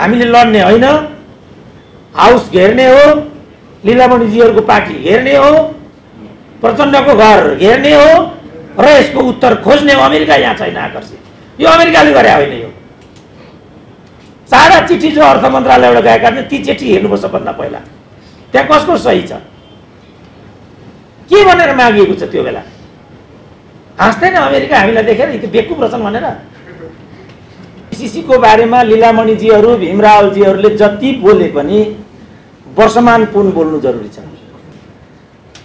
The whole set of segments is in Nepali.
हामीले लड्ने होइन, हाउस घेर्ने हो, लीलामणिजीहरूको पार्टी घेर्ने हो, प्रचण्डको घर घेर्ने हो र यसको उत्तर खोज्ने हो। अमेरिका यहाँ छैन आकर्षित, यो अमेरिकाले गरे होइन। यो सारा चिठी जो अर्थ मन्त्रालयबाट गएका थिए ती चिठी हेर्नुपर्छ भन्दा पहिला त्यहाँ कसको सही छ, के भनेर मागिएको छ। त्यो बेला हाँस्दैन अमेरिका हामीलाई देखेर यति बेकुफ रहेछन् भनेर। एमसीसी को बारेमा लीलामणिजीहरू भीमरावलजीहरूले जति बोले पनि वर्षमान पुन बोल्नु जरुरी छ।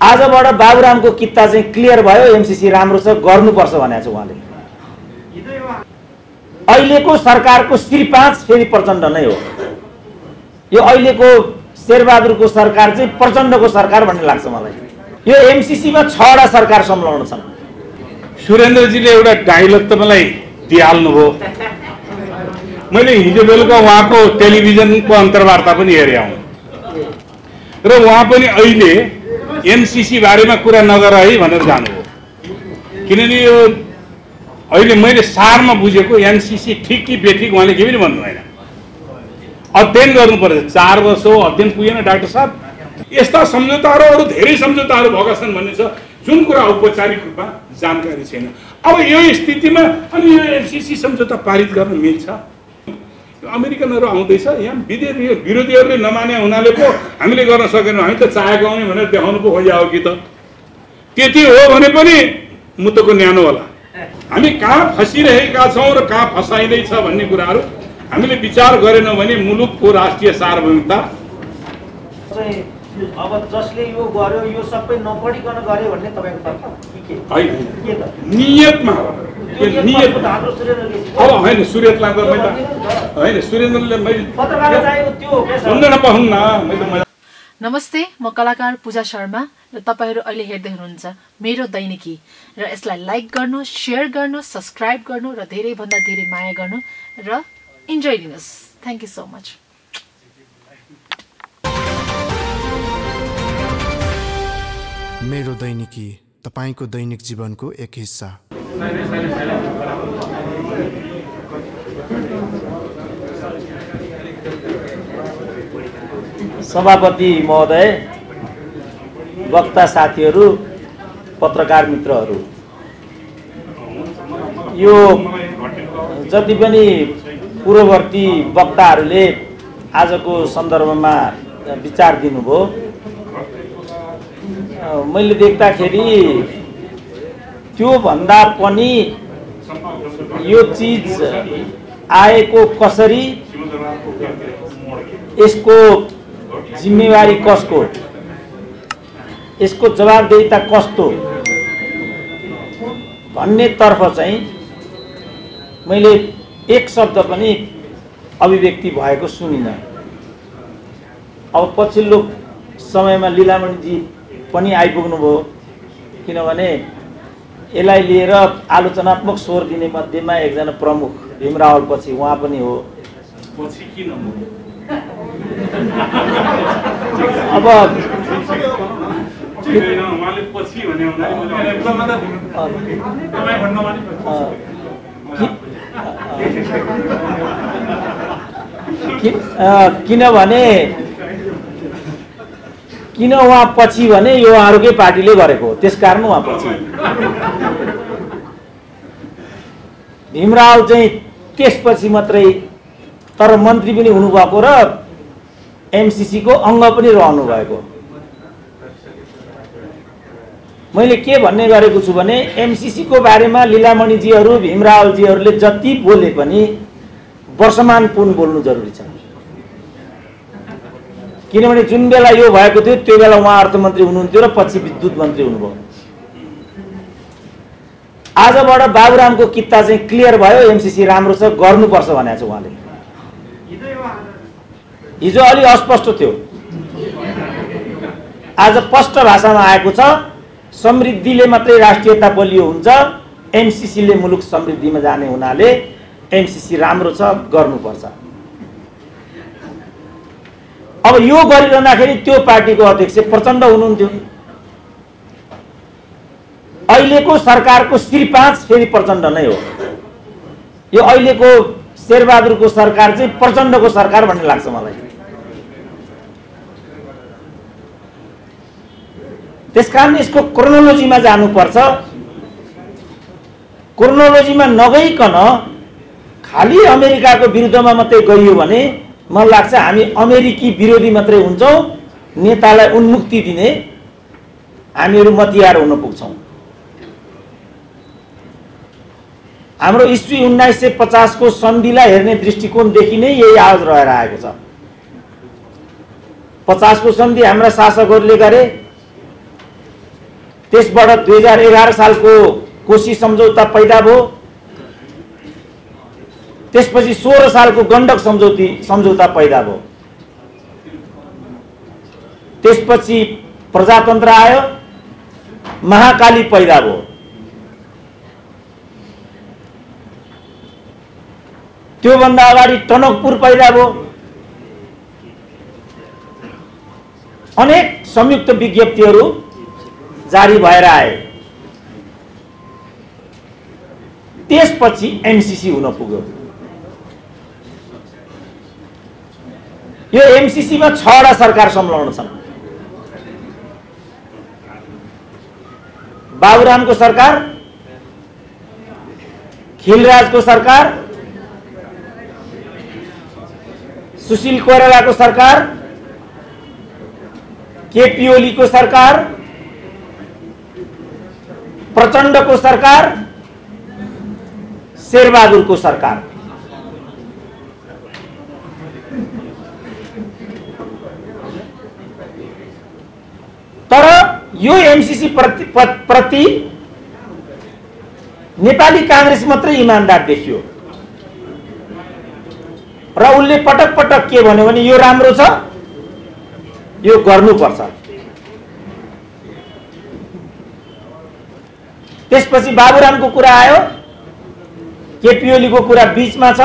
आजबाट बाबुरामको कित्ता चाहिँ क्लियर भयो, एमसीसी राम्रो छ, गर्नुपर्छ भनेको छ उहाँले। अहिलेको सरकारको श्री 5 फेरि प्रचण्ड नै हो। यो अहिलेको शेरबहादुरको सरकार चाहिँ प्रचण्डको सरकार भन्ने लाग्छ मलाई। यो एमसीसीमा 6वटा सरकार संलग्न छन्। सुरेन्द्रजीले एउटा डायलग त मलाई दिइहाल्नु भयो। मैले हिजो बेलुका उहाँको टेलिभिजनको अन्तर्वार्ता पनि हेरेँ र उहाँ पनि अहिले एमसीसी बारेमा कुरा नगर है भनेर जानुभयो। किनभने यो अहिले मैले सारमा बुझेको एमसीसी ठिक कि बेठिक उहाँले के पनि भन्नु भएन। अध्ययन गर्नुपर्छ, 4 वर्ष हो, अध्ययन पुगेन डाक्टर साहब। यस्ता सम्झौताहरू अरू धेरै सम्झौताहरू भएका छन् भन्ने छ जुन कुरा औपचारिक रूपमा जानकारी छैन। अब यो स्थितिमा अनि यो एमसीसी सम्झौता पारित गर्न मिल्छ? अमेरिकनहरू आउँदैछ यहाँ, विरोधीहरूले नमाने हुनाले पो हामीले गर्न सकेनौँ, हामी त चाहेको आउने भनेर देखाउनु पो खोज्या हो कि त? त्यति हो भने पनि मुटुको न्यानो होला। हामी कहाँ फसिरहेका छौँ र कहाँ फसाइँदैछ भन्ने कुराहरू हामीले विचार गरेनौँ भने मुलुकको राष्ट्रिय सार्वभौमिकता अब जसले यो गर्यो यो सबै नपढिकन गर्यो भन्ने तपाईको तर्क के त नियतमा नियत हाम्रो सुरेन्द्रले अब हैन सुरेन्द्रलाई त मैले हैन सुरेन्द्रले मैले पत्रकार चाहिएको त्यो सुन्न पाउन्न मैले। नमस्ते, म कलाकार पूजा शर्मा र तपाईहरु अहिले हेर्दै हुनुहुन्छ मेरो दैनिकी र यसलाई लाइक गर्नु, शेयर गर्नु, सब्स्क्राइब गर्नु र धेरै भन्दा धेरै माया गर्नु र इन्जोय लिनुस्। Thank you so much. मेरो दैनिकी तपाईको दैनिक जीवनको एक हिस्सा। सभापति महोदय, वक्ता साथीहरू, पत्रकार मित्रहरू, यो जति पनि पूर्ववर्ती वक्ताहरूले आजको सन्दर्भमा विचार दिनुभयो, मैले देख्दाखेरि त्यो भन्दा पनि यो चीज आएको कसरी, यसको जिम्मेवारी कसको, यसको जवाबदेहिता कस्तो भन्ने तर्फ चाहिँ मैले एक शब्द पनि अभिव्यक्ति भएको सुनिन। अब पछिल्लो समयमा लीलामणिजी पनि आइपुग्नु भयो, किनभने यसलाई लिएर आलोचनात्मक स्वर दिने मध्येमा एकजना प्रमुख भीमरावल पछि उहाँ पनि हो। पछि किन अब उहाँले पछि भने किनभने किन उहाँ पछि भने यो उहाँहरूकै पार्टीले गरेको हो, त्यसकारण उहाँ पछि। भीमराव चाहिँ त्यसपछि मात्रै, तर मन्त्री पनि हुनुभएको र एमसीसी को अङ्ग पनि रहनु भएको। मैले के भन्ने गरेको छु भने एमसीसी को बारेमा लीलामणिजीहरू भीमरावलजीहरूले जति बोले पनि वर्षमान पुन बोल्नु जरुरी छ। किनभने जुन बेला यो भएको थियो त्यो बेला उहाँ अर्थमन्त्री हुनुहुन्थ्यो र पछि विद्युत मन्त्री हुनुभयो। आजबाट बाबुरामको कित्ता चाहिँ क्लियर भयो, एमसीसी राम्रो छ, गर्नुपर्छ भनेको छ उहाँले। हिजो अलि अस्पष्ट थियो, आज स्पष्ट भाषामा आएको छ। समृद्धिले मात्रै राष्ट्रियता बलियो हुन्छ, एमसीसीले मुलुक समृद्धिमा जाने हुनाले एमसीसी राम्रो छ, गर्नुपर्छ। अब यो गरिरहँदाखेरि त्यो पार्टीको अध्यक्ष प्रचण्ड हुनुहुन्थ्यो। अहिलेको सरकारको श्री 5 फेरि प्रचण्ड नै हो। यो अहिलेको शेरबहादुरको सरकार चाहिँ प्रचण्डको सरकार भन्ने लाग्छ मलाई। त्यसकारण यसको क्रोनोलोजीमा जानुपर्छ। क्रोनोलोजीमा नगइकन खाली अमेरिकाको विरुद्धमा मात्रै गइयो भने मलाई लाग्छ हामी अमेरिकी विरोधी मात्रै हुन्छौँ, नेतालाई उन्मुक्ति दिने हामीहरू मतियार हुन पुग्छौँ। हाम्रो इस्वी 1950 को सन्धिलाई हेर्ने दृष्टिकोणदेखि नै यही आवाज रहेर आएको छ। 50 को सन्धि हाम्रा शासकहरूले गरे, त्यसबाट 2011 सालको कोशी सम्झौता पैदा भयो, त्यसपछि 16 सालको गण्डक सम्झौता पैदा भयो, त्यसपछि प्रजातन्त्र आयो, महाकाली पैदा भयो, त्योभन्दा अगाडि टनकपुर पैदा भयो, अनेक संयुक्त विज्ञप्तिहरू जारी भएर आए, त्यसपछि एमसीसी हुन पुग्यो। यो एमसीसी मा 6 वटा सरकार संलग्न छन्। बाबुरामको सरकार, खिलराजको सरकार, सुशील कोइरालाको सरकार, केपी ओलीको सरकार, प्रचण्डको सरकार, शेरबहादुरको सरकार। तर यो एमसीसी प्रति नेपाली कांग्रेस मात्रै इमानदार देखियो र उनले पटक पटक के भन्यो भने यो राम्रो छ, यो गर्नुपर्छ। त्यसपछि बाबुरामको कुरा आयो, केपी ओलीको कुरा बीचमा छ।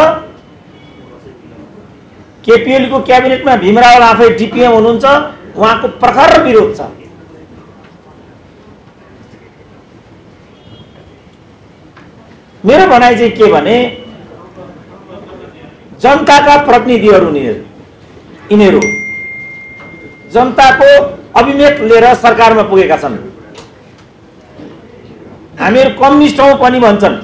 केपी ओलीको क्याबिनेटमा भीमराव आफै डिपिएम हुनुहुन्छ, उहाँको प्रखर विरोध छ। मेरो भनाइ चाहिँ के भने जनताका प्रतिनिधिहरू यिनीहरू जनताको अभिमत लिएर सरकारमा पुगेका छन्। हामीहरू कम्युनिस्ट हौं पनि भन्छन्।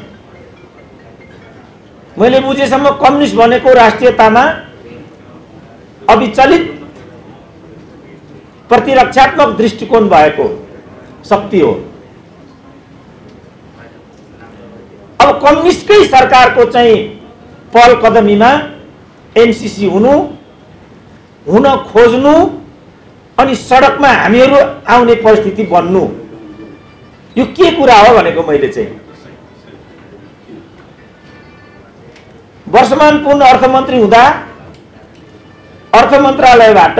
मैले बुझेसम्म कम्युनिस्ट भनेको राष्ट्रियतामा अविचलित प्रतिरक्षात्मक दृष्टिकोण भएको शक्ति हो। अब कम्युनिस्टकै सरकारको चाहिँ पहल कदमीमा एमसीसी हुन खोज्नु अनि सडकमा हामीहरू आउने परिस्थिति बन्नु, यो के कुरा हो भनेको मैले चाहिँ वर्षमान पुन अर्थमन्त्री हुँदा अर्थ मन्त्रालयबाट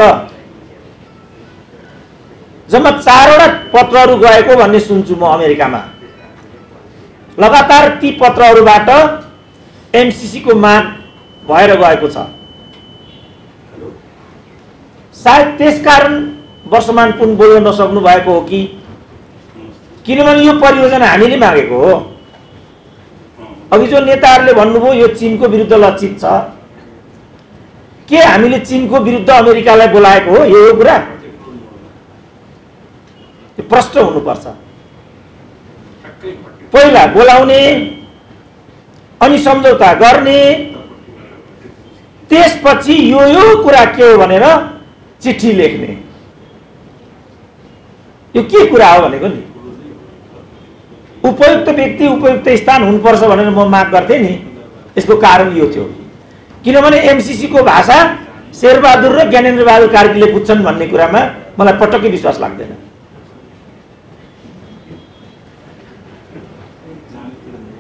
जम्मा 4 वटा पत्रहरू गएको भन्ने सुन्छु म अमेरिकामा। लगातार ती पत्रहरूबाट एमसीसी को माग भएर गएको छ। सायद त्यसकारण वर्षमान पुन बोल्न नसक्नु भएको हो कि, किनभने यो परियोजना हामीले मागेको हो। अघि जो नेताहरूले भन्नुभयो यो चीनको विरुद्ध लक्षित छ, के हामीले चीनको विरुद्ध अमेरिकालाई बोलाएको हो? यो कुरा प्रश्न हुनुपर्छ। पहिला बोलाउने अनि सम्झौता गर्ने, त्यसपछि यो कुरा के हो भनेर चिठी लेख्ने। यो के कुरा हो भनेको नि? उपयुक्त व्यक्ति उपयुक्त स्थान हुनुपर्छ भनेर म माग गर्थे नि। यसको कारण यो थियो किनभने एमसीसी को भाषा शेरबहादुर र ज्ञानेन्द्र बहादुर कार्कीले बुझ्छन् भन्ने कुरामा मलाई पटक्कै विश्वास लाग्दैन।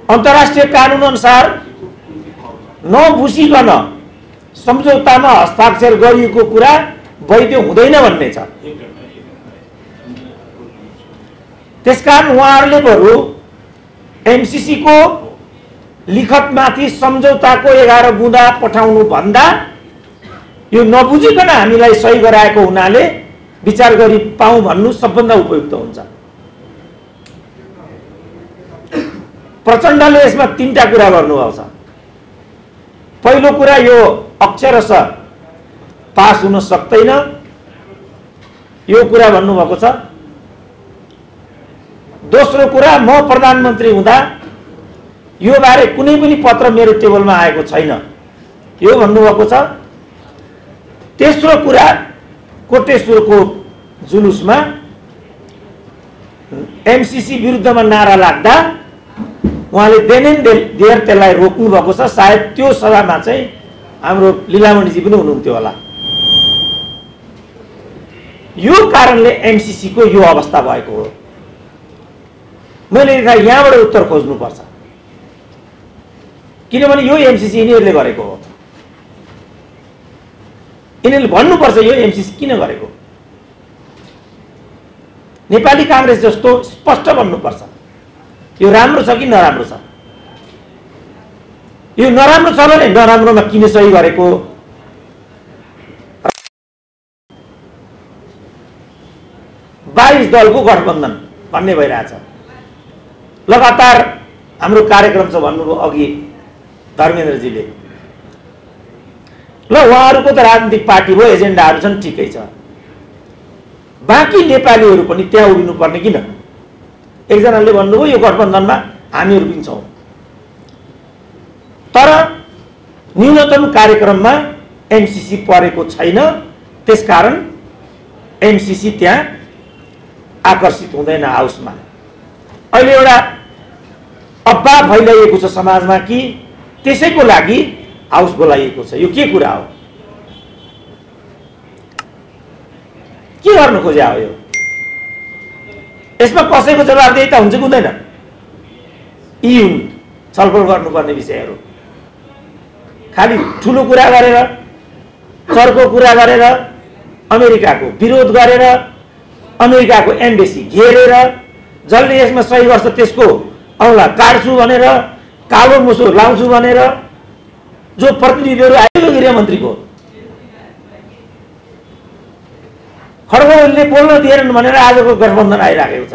अन्तर्राष्ट्रिय कानून अनुसार नबुझिकन सम्झौतामा हस्ताक्षर गरिएको कुरा वैध हुँदैन भन्ने छ। त्यसकारण उहाँहरूले बरु एमसीसी को लिखतमाथि सम्झौताको 11 बुँदा पठाउनु भन्दा यो नबुझिकन हामीलाई सही गराएको हुनाले विचार गरी पाऊँ भन्नु सबभन्दा उपयुक्त हुन्छ। प्रचण्डले यसमा 3टा कुरा गर्नुभएको छ। पहिलो कुरा यो अक्षरशः पास हुन सक्दैन यो कुरा भन्नुभएको छ। दोस्रो कुरा म प्रधानमन्त्री हुँदा यो बारे कुनै पनि पत्र मेरो टेबलमा आएको छैन यो भन्नुभएको छ। तेस्रो कुरा कोटेश्वरको जुलुसमा एमसीसी विरुद्धमा नारा लाग्दा उहाँले देनेन देयर त्यसलाई रोक्नु भएको छ। सायद त्यो सभामा चाहिँ हाम्रो लीलामणिजी पनि हुनुहुन्थ्यो होला। यो कारणले एमसीसी को यो अवस्था भएको हो। मैले यहाँबाट उत्तर खोज्नुपर्छ किनभने यो एमसीसी यिनीहरूले गरेको हो। यिनीहरूले भन्नुपर्छ यो एमसीसी किन गरेको। नेपाली कांग्रेस जस्तो स्पष्ट भन्नुपर्छ यो राम्रो छ कि नराम्रो छ। यो नराम्रो छ भने नराम्रोमा किन सही गरेको। बाइस दलको गठबन्धन भन्ने भइरहेछ। लगातार हाम्रो कार्यक्रम छ भन्नुभयो अघि धर्मेन्द्रजीले। ल उहाँहरूको त राजनीतिक पार्टी हो एजेन्डाहरू छन् ठिकै छ। बाँकी नेपालीहरू पनि त्यहाँ उभिनु पर्ने किन। एकजनाले भन्नुभयो यो गठबन्धनमा हामीहरू पनि छौँ तर न्यूनतम कार्यक्रममा एमसीसी परेको छैन त्यसकारण एमसीसी त्यहाँ आकर्षित हुँदैन हाउसमा। अहिले एउटा अफवाह फैलाइएको छ समाजमा कि त्यसैको लागि हाउस बोलाइएको छ। यो के कुरा हो के गर्न खोजे हो यो। यसमा कसैको जवाफदेहिता हुन्छ कि हुँदैन। यी हुन् छलफल गर्नुपर्ने विषयहरू। खालि ठुलो कुरा गरेर चर्को कुरा गरेर अमेरिकाको विरोध गरेर अमेरिकाको एम्बेसी घेरेर जसले यसमा सही गर्छ त्यसको औँला काट्छु भनेर कालो मुसो लाउँछु भनेर जो प्रतिनिधिहरू आयो गृहमन्त्रीको खड्गले बोल्न दिएनन् भनेर आजको गठबन्धन आइराखेको छ।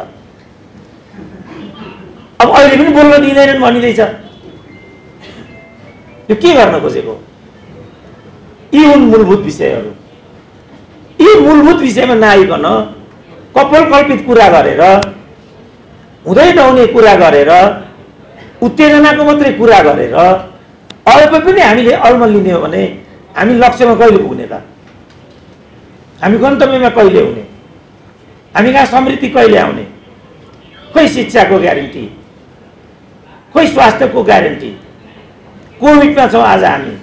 अब अहिले पनि बोल्न दिँदैनन् भनिँदैछ। यो के गर्न खोजेको। यी हुन् मूलभूत विषयहरू। यी मूलभूत विषयमा नआइकन कपोल कल्पित कुरा गरेर हुँदै नहुने कुरा गरेर उत्तेजनाको मात्रै कुरा गरेर अब पनि हामीले अल्मलिने हो भने हामी लक्ष्यमा कहिले पुग्ने त। हामी गन्तव्यमा कहिले हुने। हामी कहाँ समृद्धि कहिले आउने। खोइ शिक्षाको ग्यारेन्टी खोइ स्वास्थ्यको ग्यारेन्टी। कोभिडमा छौँ आज हामी।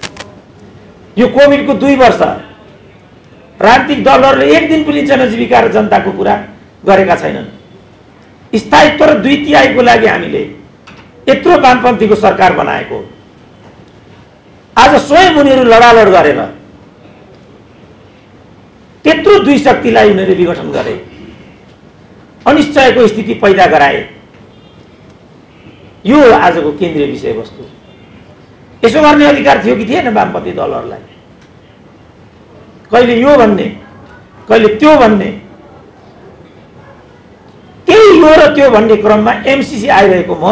यो कोभिडको 2 वर्ष राजनीतिक दलहरूले एक दिन पनि जनजीविका र जनताको कुरा गरेका छैनन्। स्थायित्व र 2/3 लागि हामीले यत्रो वामपन्थीको सरकार बनाएको। आज स्वयं उनीहरू लडालड गरेर त्यत्रो 2 शक्तिलाई उनीहरूले विघटन गरे अनिश्चयको स्थिति पैदा गराए। यो आजको केन्द्रीय विषयवस्तु। यसो गर्ने अधिकार थियो कि थिएन वामपन्थी दलहरूलाई। कहिले यो भन्ने कहिले त्यो भन्ने त्यही यो र त्यो भन्ने क्रममा एमसीसी आइरहेको म।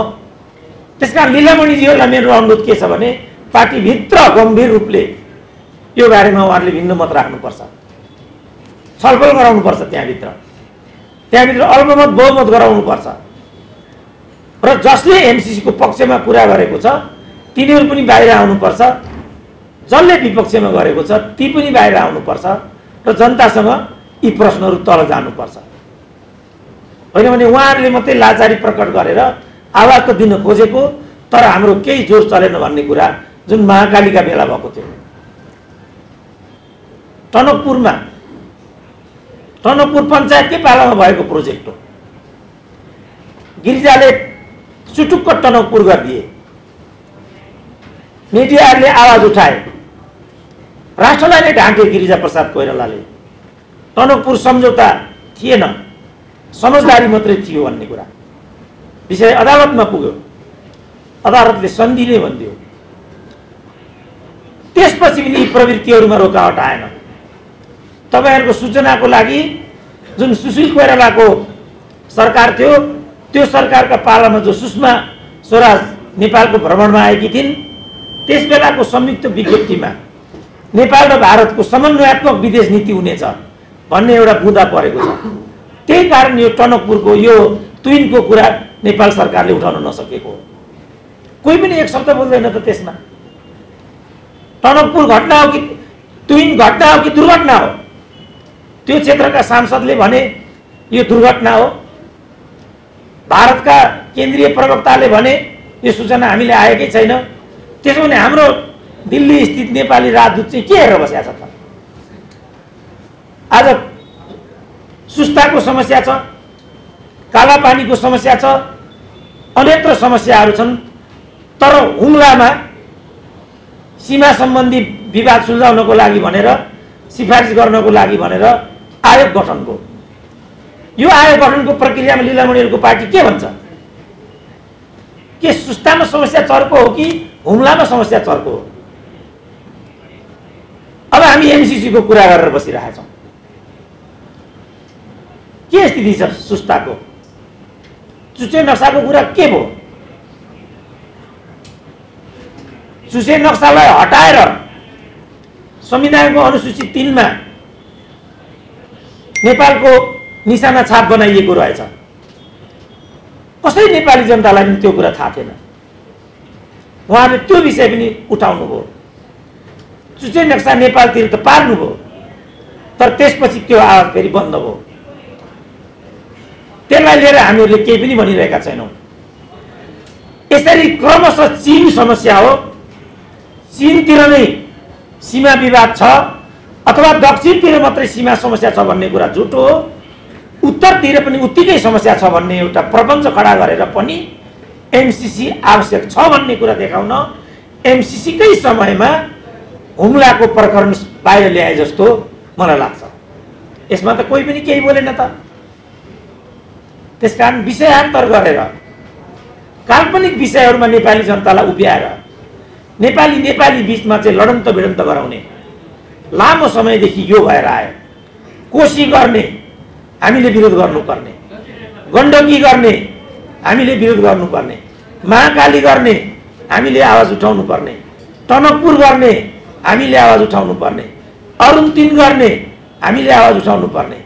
त्यसकारण लीलामणिजीहरूलाई मेरो अनुरोध के छ भने पार्टीभित्र गम्भीर रूपले यो बारेमा उहाँहरूले भिन्न मत राख्नुपर्छ। छलफल गराउनुपर्छ। त्यहाँभित्र अल्पमत बहुमत गराउनुपर्छ र जसले एमसीसी को पक्षमा कुरा गरेको छ तिनीहरू पनि बाहिर आउनुपर्छ। जसले विपक्षमा गरेको छ ती पनि बाहिर आउनुपर्छ र जनतासँग यी प्रश्नहरू तल जानुपर्छ। होइन भने उहाँहरूले मात्रै लाचारी प्रकट गरेर आवाज त दिन खोजेको तर हाम्रो केही जोर चलेन भन्ने कुरा जुन महाकालीका बेला भएको थियो। टनकपुर पञ्चायतकै पालामा भएको प्रोजेक्ट हो। गिरिजाले चुटुक्क टनकपुर गरिदिए। मिडियाहरूले आवाज उठाए। राष्ट्रलाई नै ढाँटे गिरिजा प्रसाद कोइरालाले। टनकपुर सम्झौता थिएन समझदारी मात्रै थियो भन्ने कुरा विषय अदालतमा पुग्यो। अदालतले सन्धि नै भनिदियो। त्यसपछि पनि यी प्रवृत्तिहरूमा रोकावट आएन। तपाईहरुको सूचनाको लागि जुन सुशील कोइरालाको सरकार थियो त्यो सरकारका पालामा जो सुषमा स्वराज नेपालको भ्रमणमा आएकी थिइन् त्यस बेलाको संयुक्त विज्ञप्तिमा नेपाल र भारतको समन्वयात्मक विदेश नीति हुनेछ भन्ने एउटा बुँदा परेको छ। त्यही कारण यो टनकपुरको यो तुइनको कुरा नेपाल सरकारले उठाउन नसकेको हो। कोही पनि एक शब्द बोल्दैन त त्यसमा। टनकपुर घटना हो कि तुइन घटना हो कि दुर्घटना हो? त्यो क्षेत्रका सांसदले भने यो दुर्घटना हो, भारतका केन्द्रीय प्रवक्ताले भने यो सूचना हामीले आएकै छैन। त्यसो भने हाम्रो दिल्ली स्थित नेपाली राजदूत चाहिँ के हेरेर बसेको छ त? आज सुस्ताको समस्या छ, कालापानीको समस्या छ, अनेक समस्याहरू छन्। तर हुम्लामा सीमा सम्बन्धी विवाद सुल्झाउनको लागि भनेर, सिफारिस गर्नको लागि भनेर आयोग गठनको, यो आयोग गठनको प्रक्रियामा लीलामणिहरूको पार्टी के भन्छ? के सुस्तामा समस्या चर्को हो कि हुम्लामा समस्या चर्को हो? अब हामी एमसीसी को कुरा गरेर बसिरहेका छौँ। के स्थिति छ सुस्ताको? चुचे नक्साको कुरा के भयो? चुचे नक्सालाई हटाएर संविधानको अनुसूची 3 मा नेपालको निशाना छाप बनाइएको रहेछ। कसै नेपाली जनतालाई पनि त्यो कुरा थाहा थिएन। उहाँले त्यो विषय पनि उठाउनु भयो। चुचे नक्सा नेपालतिर त पार्नु भयो, तर त्यसपछि त्यो आवाज फेरि बन्द भयो। त्यसलाई लिएर हामीहरूले केही पनि भनिरहेका छैनौँ। यसरी क्रमशः चीन समस्या हो, चीनतिर नै सीमा विवाद छ अथवा दक्षिणतिर मात्रै सीमा समस्या छ भन्ने कुरा झुटो हो। उत्तरतिर पनि उत्तिकै समस्या छ भन्ने एउटा प्रपञ्च खडा गरेर पनि एमसीसी आवश्यक छ भन्ने कुरा देखाउन एमसीसीकै समयमा हुम्लाको प्रकरण बाहिर ल्याए जस्तो मलाई लाग्छ। यसमा त कोही पनि केही बोलेन त। त्यसकारण विषयान्तर गरेर काल्पनिक विषयहरूमा नेपाली जनतालाई उभ्याएर नेपाली बीचमा चाहिँ लडन्त भिडन्त गराउने लामो समयदेखि यो भएर आयो। कोशी गर्ने हामीले विरोध गर्नुपर्ने, गण्डकी गर्ने हामीले विरोध गर्नुपर्ने, महाकाली गर्ने हामीले आवाज उठाउनु पर्ने, टनकपुर गर्ने हामीले आवाज उठाउनु पर्ने, अरुण 3 गर्ने हामीले आवाज उठाउनु पर्ने।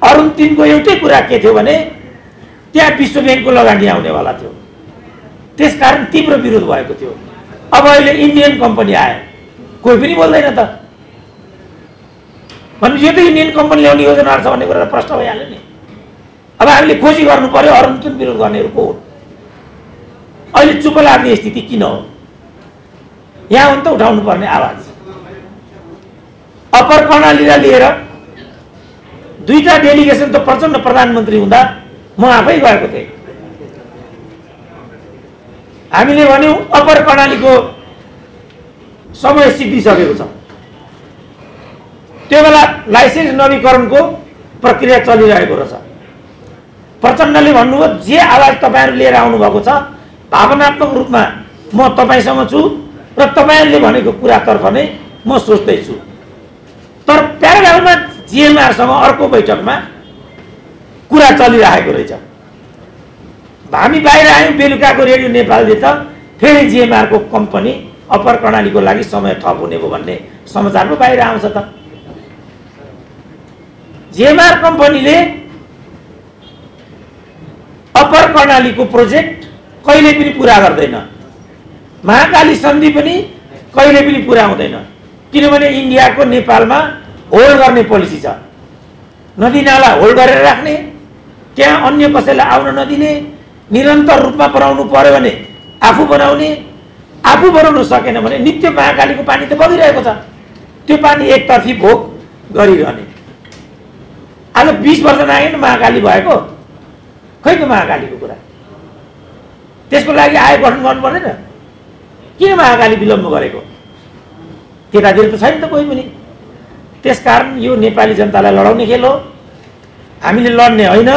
अरुण 3 को एउटै कुरा के थियो भने त्यहाँ विश्व ब्याङ्कको लगानी आउनेवाला थियो, त्यसकारण तीव्र विरोध भएको थियो। अब अहिले इन्डियन कम्पनी आयो, कोही पनि बोल्दैन त। भनेपछि यो त इन्डियन कम्पनी ल्याउने योजनाहरू छ भन्ने कुरा प्रश्न भइहाल्यो नि। अब हामीले खोजी गर्नु पर्यो अरुण 3 विरोध गर्नेहरू को हुन्। अहिले चुप लाग्ने स्थिति किन हो? यहाँ हो नि त उठाउनु पर्ने आवाज। अप्पर कर्णालीलाई लिएर 2टा डेलिगेसन त प्रचण्ड प्रधानमन्त्री हुँदा म आफै गएको थिएँ। हामीले भन्यौं अप्पर कर्णालीको समय सिद्धिसकेको छ। त्यो बेला लाइसेन्स नवीकरणको प्रक्रिया चलिरहेको रहेछ। प्रचण्डले भन्नुभयो जे आवाज तपाईहरु लिएर आउनु भएको छ भावनात्मक रूपमा म तपाईसँग छु र तपाईहरुले भनेको कुरातर्फ नै म सोच्दै छु। तर प्याराग्राफमा जीएमआर सँग अर्को बैठकमा कुरा चलिरहेको रहेछ। हामी बाहिर आयौं, बेलुकाको रेडियो नेपालले त फेरि जीएमआर को कम्पनी अप्पर कर्णालीको लागि समय थप हुने भयो भन्ने समाचार पो बाहिर आउँछ त। जीएमआर कम्पनीले अप्पर कर्णालीको प्रोजेक्ट कहिले पनि पूरा गर्दैन, महाकाली सन्धि पनि कहिले पनि पूरा हुँदैन, किनभने इन्डियाको नेपालमा होल्ड गर्ने पोलिसी छ। नदी नाला होल्ड गरेर राख्ने, त्यहाँ अन्य कसैलाई आउन नदिने, निरन्तर रूपमा बनाउनु पर्यो भने आफू बनाउने, आफू बनाउन सकेन भने नित्य महाकालीको पानी त बगिरहेको छ, त्यो पानी एकतर्फी भोग गरिरहने। आज 20 वर्ष लागेन महाकाली भएको, खै त महाकालीको कुरा। त्यसको लागि आयोग गठन गर्नु पर्दैन? किन महाकाली विलम्ब गरेको? त्यतातिर त छैन त कोही पनि। त्यसकारण यो नेपाली जनतालाई लडाउने खेल हो। हामीले लड्ने होइन,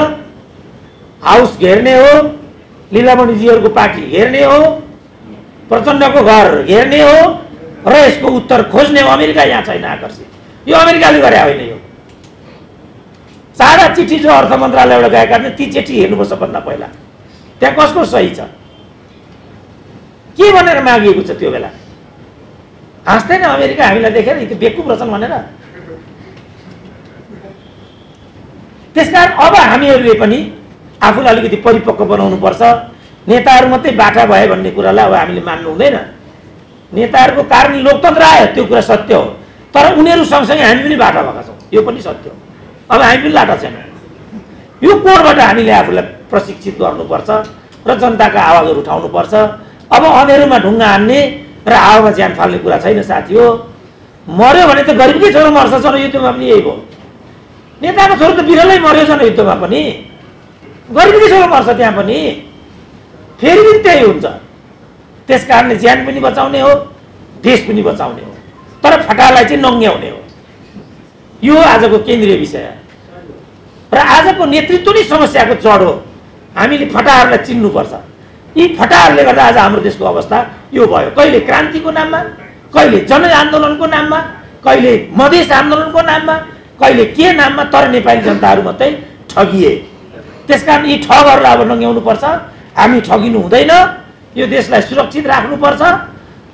हाउस घेर्ने हो, लीलामणिजीहरूको पार्टी घेर्ने हो, प्रचण्डको घर घेर्ने हो र यसको उत्तर खोज्ने हो। अमेरिका यहाँ छैन आकर्षित, यो अमेरिकाले गरे होइन। यो सारा चिठी जो अर्थ मन्त्रालयबाट गएका थिए ती चिठी हेर्नुपर्छ भन्दा पहिला त्यहाँ कसको सही छ, के भनेर मागिएको छ त्यो बेला। हाँस्दैन अमेरिका हामीलाई देखेर यी बेकुब रहेछन् भनेर। त्यसकारण अब हामीहरूले पनि आफूलाई अलिकति परिपक्व बनाउनुपर्छ। नेताहरू मात्रै बाठा भए भन्ने कुरालाई अब हामीले मान्नु हुँदैन। नेताहरूको कारण लोकतन्त्र आयो, त्यो कुरा सत्य हो, तर उनीहरू सँगसँगै हामी पनि बाठा भएका छौँ, यो पनि सत्य हो। अब हामी पनि लाटा छैन। यो कोडबाट हामीले आफूलाई प्रशिक्षित गर्नुपर्छ र जनताका आवाजहरू उठाउनुपर्छ। अब अँधेरोमा ढुङ्गा हान्ने र हावामा ज्यान फाल्ने कुरा छैन साथी हो। मर्यो भने त गरिबकै छोरो मर्छ छन्, युद्धमा पनि यही भयो। नेताको छोरो त बिरलै मर्यो छन् युद्धमा पनि, गरिबकै छोरो मर्छ त्यहाँ पनि, फेरि पनि त्यही हुन्छ। त्यस कारणले ज्यान पनि बचाउने हो, देश पनि बचाउने हो, तर फटालाई चाहिँ नङ्ग्याउने हो। यो आजको केन्द्रीय विषय र आजको नेतृत्व नै समस्याको जड हो। हामीले फटाहरूलाई चिन्नुपर्छ। यी फटाहरूले गर्दा आज हाम्रो देशको अवस्था यो भयो। कहिले क्रान्तिको नाममा, कहिले जनआन्दोलनको नाममा, कहिले मधेस आन्दोलनको नाममा, कहिले के नाममा, तर नेपाली जनताहरू मात्रै ठगिए। त्यसकारण यी ठगहरूलाई अब नङ्ग्याउनुपर्छ। हामी ठगिनु हुँदैन। यो देशलाई सुरक्षित राख्नुपर्छ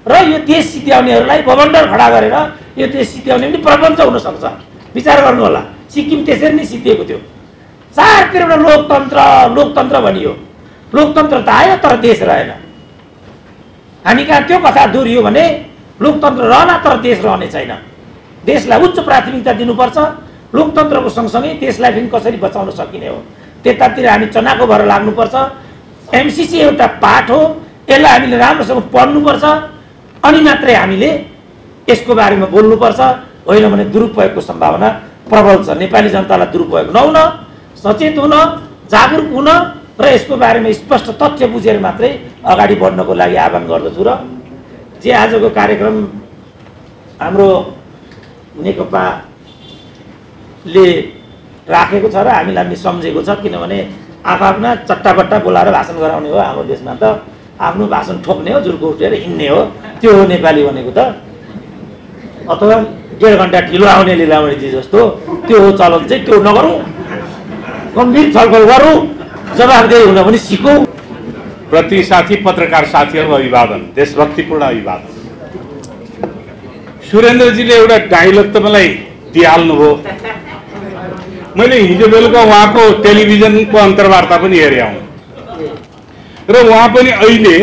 र यो देश सिद्ध्याउनेहरूलाई बबन्डर खडा गरेर यो देश सिद्ध्याउने पनि प्रपञ्च हुनसक्छ। विचार गर्नु होला, सिक्किम त्यसरी नै सिद्धिएको थियो। चारतिरबाट लोकतन्त्र लोकतन्त्र भनियो, लोकतन्त्र त आयो तर देश रहेन। हामी कहाँ त्यो कथा दोहोरियो भने लोकतन्त्र रहला तर देश रहने छैन। देशलाई उच्च प्राथमिकता दिनुपर्छ। लोकतन्त्रको सँगसँगै देशलाई पनि कसरी बचाउन सकिने हो त्यतातिर हामी चनाको भएर लाग्नुपर्छ। एमसीसी एउटा पाठ हो, यसलाई हामीले राम्रोसँग पढ्नुपर्छ, अनि मात्रै हामीले यसको बारेमा बोल्नुपर्छ। होइन भने दुरुपयोगको सम्भावना प्रबल छ। नेपाली जनतालाई दुरुपयोग नहुन, सचेत हुन, जागरुक हुन र यसको बारेमा स्पष्ट तथ्य बुझेर मात्रै अगाडि बढ्नको लागि आह्वान गर्दछु। र जे आजको कार्यक्रम हाम्रो नेकपाले राखेको छ र हामीलाई पनि सम्झेको छ, किनभने आफ्ना चट्टाबट्टा बोलाएर भाषण गराउने हो। हाम्रो देशमा त आफ्नो भाषण ठोक्ने हो, जुर्को उठेर हिँड्ने हो, त्यो हो नेपाली भनेको त। अथवा 1.5 घन्टा ढिलो आउने लीलामणिजी जस्तो त्यो हो चलन चाहिँ। त्यो नगरौँ, गम्भीर छलफल गरौँ, जवाफदेही हुन पनि सिकौँ। प्रति साथी पत्रकार साथीहरूको अभिवादन, देशभक्तिपूर्ण अभिवादन। सुरेन्द्रजीले एउटा डायलग त मलाई दिइहाल्नुभयो। मैले हिजो बेलुका उहाँको टेलिभिजनको अन्तर्वार्ता पनि हेरेँ हुँ र उहाँ पनि अहिले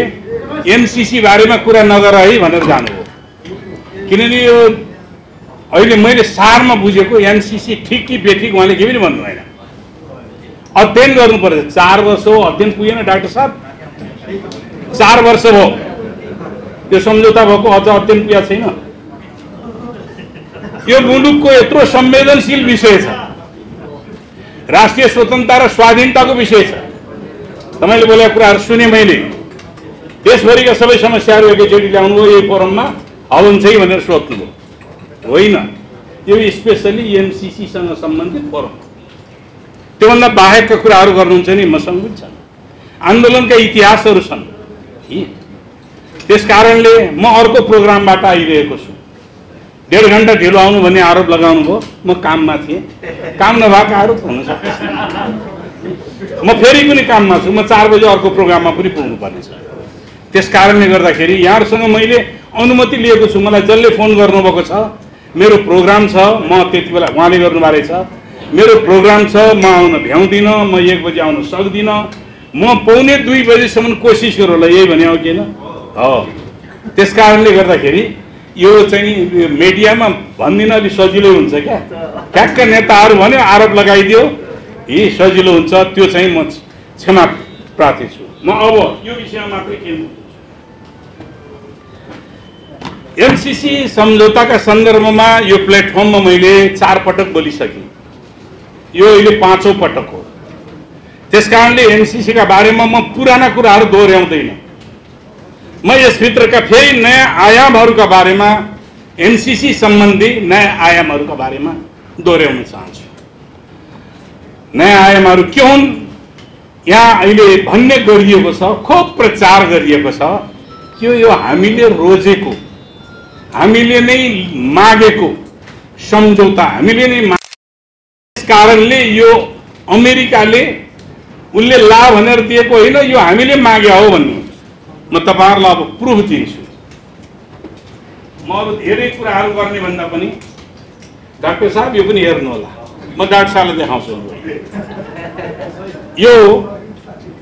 एमसीसी बारेमा कुरा नगर है भनेर जानुभयो। किनभने यो अहिले मैले सारमा बुझेको एमसीसी ठिक कि बेठिक उहाँले के पनि भन्नु भएन। अध्ययन गर्नुपर्छ। 4 वर्ष हो अध्ययन पुगेन डाक्टर साहब, 4 वर्ष भयो त्यो सम्झौता भएको, अझ अध्ययन पुगेको छैन। यो मुलुकको यत्रो संवेदनशील विषय छ, राष्ट्रिय स्वतन्त्रता र स्वाधीनताको विषय छ। तपाईले बोलेका कुराहरू सुने मैले। देशभरिका सबै समस्याहरू एकैचोटि ल्याउनुभयो यही फोरममा, हल हुन्छ है भनेर सोध्नुभयो। होइन, यो स्पेसली एमसीसीसँग सम्बन्धित फोरम। त्योभन्दा बाहेकका कुराहरू गर्नुहुन्छ नि मसँग पनि छन्, आन्दोलनका इतिहासहरू छन्। त्यस कारणले म अर्को प्रोग्रामबाट आइरहेको छु। 1.5 घन्टा ढिलो आउनु भन्ने आरोप लगाउनु भयो। म काममा थिएँ, काम नभएको आरोप हुन सक्छ। म फेरि पनि काममा छु, म 4 बजे अर्को प्रोग्राममा पनि पुग्नुपर्ने छ। त्यस कारणले गर्दाखेरि यहाँहरूसँग मैले अनुमति लिएको छु। मलाई जसले फोन गर्नुभएको छ, मेरो प्रोग्राम छ, म त्यति बेला उहाँले गर्नुभएको छ, मेरो प्रोग्राम छ, म आउन भ्याउँदिनँ, म 1 बजे आउन सक्दिनँ, म 1:45 बजेसम्म कोसिस गरौँ होला, यही भने हो किन हो। त्यस कारणले गर्दाखेरि यो चाहिँ मिडियामा भन्दिन अलि सजिलो हुन्छ क्या। ठ्याक्क नेताहरू भन्यो आरोप लगाइदियो, यी सजिलो हुन्छ। त्यो चाहिँ म क्षमा प्रार्थी छु। म अब यो विषयमा मात्रै केन्द्रित छु। एमसीसी सम्झौताका सन्दर्भमा यो प्लेटफर्ममा मैले 4 पटक बोलिसकेँ। यो अहिले 5औं पटक हो। त्यसकारणले एमसीसीका बारेमा म पुराना कुराहरू दोहोर्याउँदैन। म यसभित्रका फेरि नयाँ आयामहरूका बारेमा, एमसीसी सम्बन्धी नयाँ आयामहरूका बारेमा दोहोर्याउन चाहन्छु। नयाँ आयामहरू के हुन् यहाँ अहिले भन्ने गरिएको छ, खुब प्रचार गरिएको छ कि यो हामीले रोजेको, हामीले नै मागेको सम्झौता, हामीले नै त्यस कारणले यो अमेरिकाले उनले ला भनेर दिएको होइन, यो हामीले मागे हो भन्नु। म तपाईहरुलाई अब प्रुफ दिन्छु। म अब धेरै कुराहरू गर्ने भन्दा पनि डाक्टर साहब यो पनि हेर्नु होला, म डाक्टर साहबलाई देखाउँछु। यो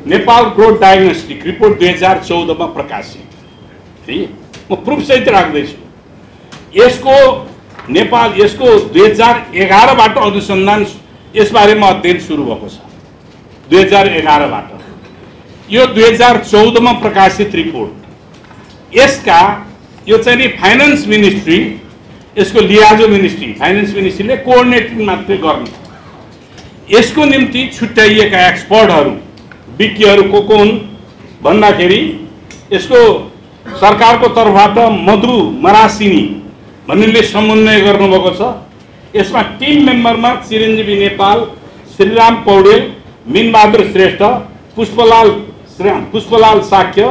नेपाल ग्रोथ डायग्नोस्टिक रिपोर्ट 2014 मा प्रकाशित है, म प्रुफ सहित राख्दैछु। यसको 2011 बाट अनुसन्धान यसबारेमा अध्ययन सुरु भएको छ, 2011 बाट। यो 2014 मा प्रकाशित रिपोर्ट। यसका यो चाहिँ नि फाइनान्स मिनिस्ट्री, यसको लियाजो मिनिस्ट्री, फाइनान्स मिनिस्ट्रीले कोअर्डिनेटिङ मात्रै गर्ने। यसको निम्ति छुट्याइएका एक्सपर्टहरू विज्ञहरू को हुन् भन्दाखेरि यसको सरकारको तर्फबाट मधु मरासिनी भन्नेले समन्वय गर्नुभएको छ। यसमा टिम मेम्बरमा चिरञ्जीवी नेपाल, श्रीराम पौडेल, मिनबहादुर श्रेष्ठ, पुष्पलाल साक्य,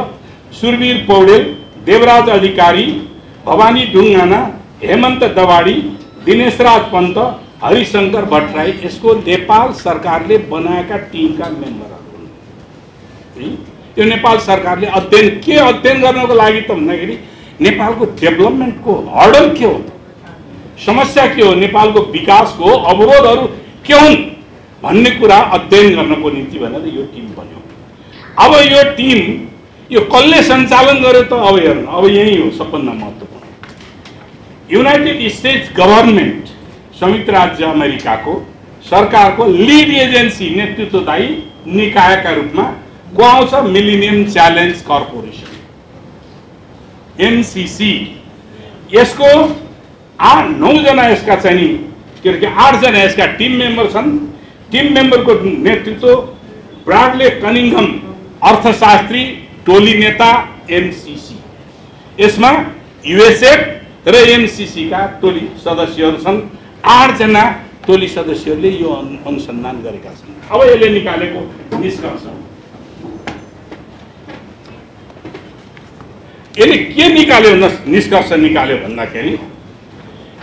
सुरवीर पौडेल, देवराज अधिकारी, भवानी ढुङ्गाना, हेमन्त दवाडी, दिनेशराज पन्त, हरिशंकर भट्टराई यसको नेपाल सरकारले बनाएका टिमका मेम्बरहरू हुन्। यो नेपाल सरकारले के अध्ययन गर्नको लागि त भन्दाखेरि नेपालको डेभलपमेन्टको हर्डल के हो, समस्या के हो, नेपालको विकासको अवरोधहरू के हुन् भन्ने कुरा अध्ययन गर्नको निम्ति भनेर यो टिम बन्यो। अब यो टिम यो कसले सञ्चालन गर्यो त अब हेर्नु, अब यही हो सबभन्दा महत्त्वपूर्ण। युनाइटेड स्टेट्स गभर्नमेन्ट, संयुक्त राज्य अमेरिकाको सरकारको लिड एजेन्सी नेतृत्वदायी निकायका रूपमा को आउँछ? Millennium challenge corporation, MCC. यसको 8-9 जना यसका चाहिँ नि के अरे 8 जना यसका टिम मेम्बर छन्। टिम मेम्बरको नेतृत्व ब्राडले कनिङहम, अर्थशास्त्री, टोली नेता, एमसीसी। यसमा यूएसएफ र एमसीसी का टोली सदस्यहरू छन्। 8 जना टोली सदस्यहरूले यो अनुसन्धान गरेका छन्। अब यसले निकालेको निष्कर्ष, यसले के निकाल्यो निष्कर्ष निकाल्यो भन्दाखेरि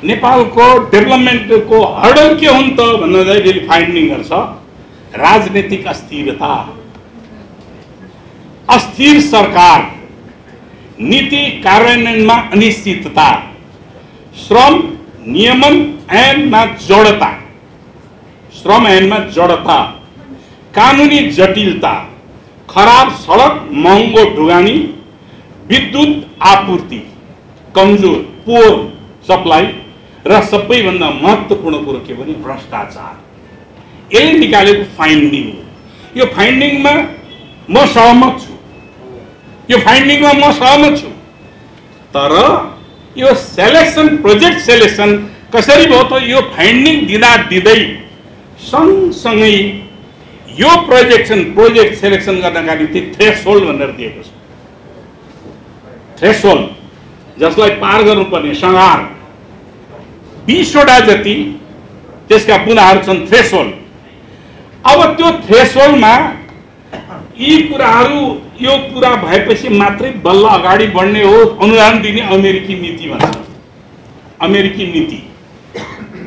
नेपालको डेभलपमेन्टको हर्डल के हुन् त भन्दाखेरि फाइन्डिङ गर्छ। राजनीतिक अस्थिरता, अस्थिर सरकार, नीति कार्यान्वयनमा अनिश्चितता, श्रम नियमन ऐनमा जडता, कानुनी जटिलता, खराब सडक, महँगो ढुगानी, विद्युत आपूर्ति कमजोर, पोर सप्लाई र सबैभन्दा महत्त्वपूर्ण कुरो के भने भ्रष्टाचार। यसले निकालेको फाइन्डिङ हो। यो फाइन्डिङमा म सहमत छु, तर यो सेलेक्सन, प्रोजेक्ट सेलेक्सन कसरी भयो त यो फाइन्डिङ दिँदै सँगसँगै यो प्रोजेक्ट सेलेक्सन गर्नका निम्ति थ्रेसहोल्ड भनेर दिएको छ। थ्रेसहोल्ड जसलाई पार गर्नुपर्ने सङ्घार 20 वटा जति त्यसका बुँदाहरू छन् थ्रेसहोल्ड। अब त्यो थ्रेसहोल्डमा यी कुराहरू यो पुरा भएपछि मात्रै बल्ल अगाडि बढ्ने हो। अनुदान दिने अमेरिकी नीति भन्छ, अमेरिकी नीति।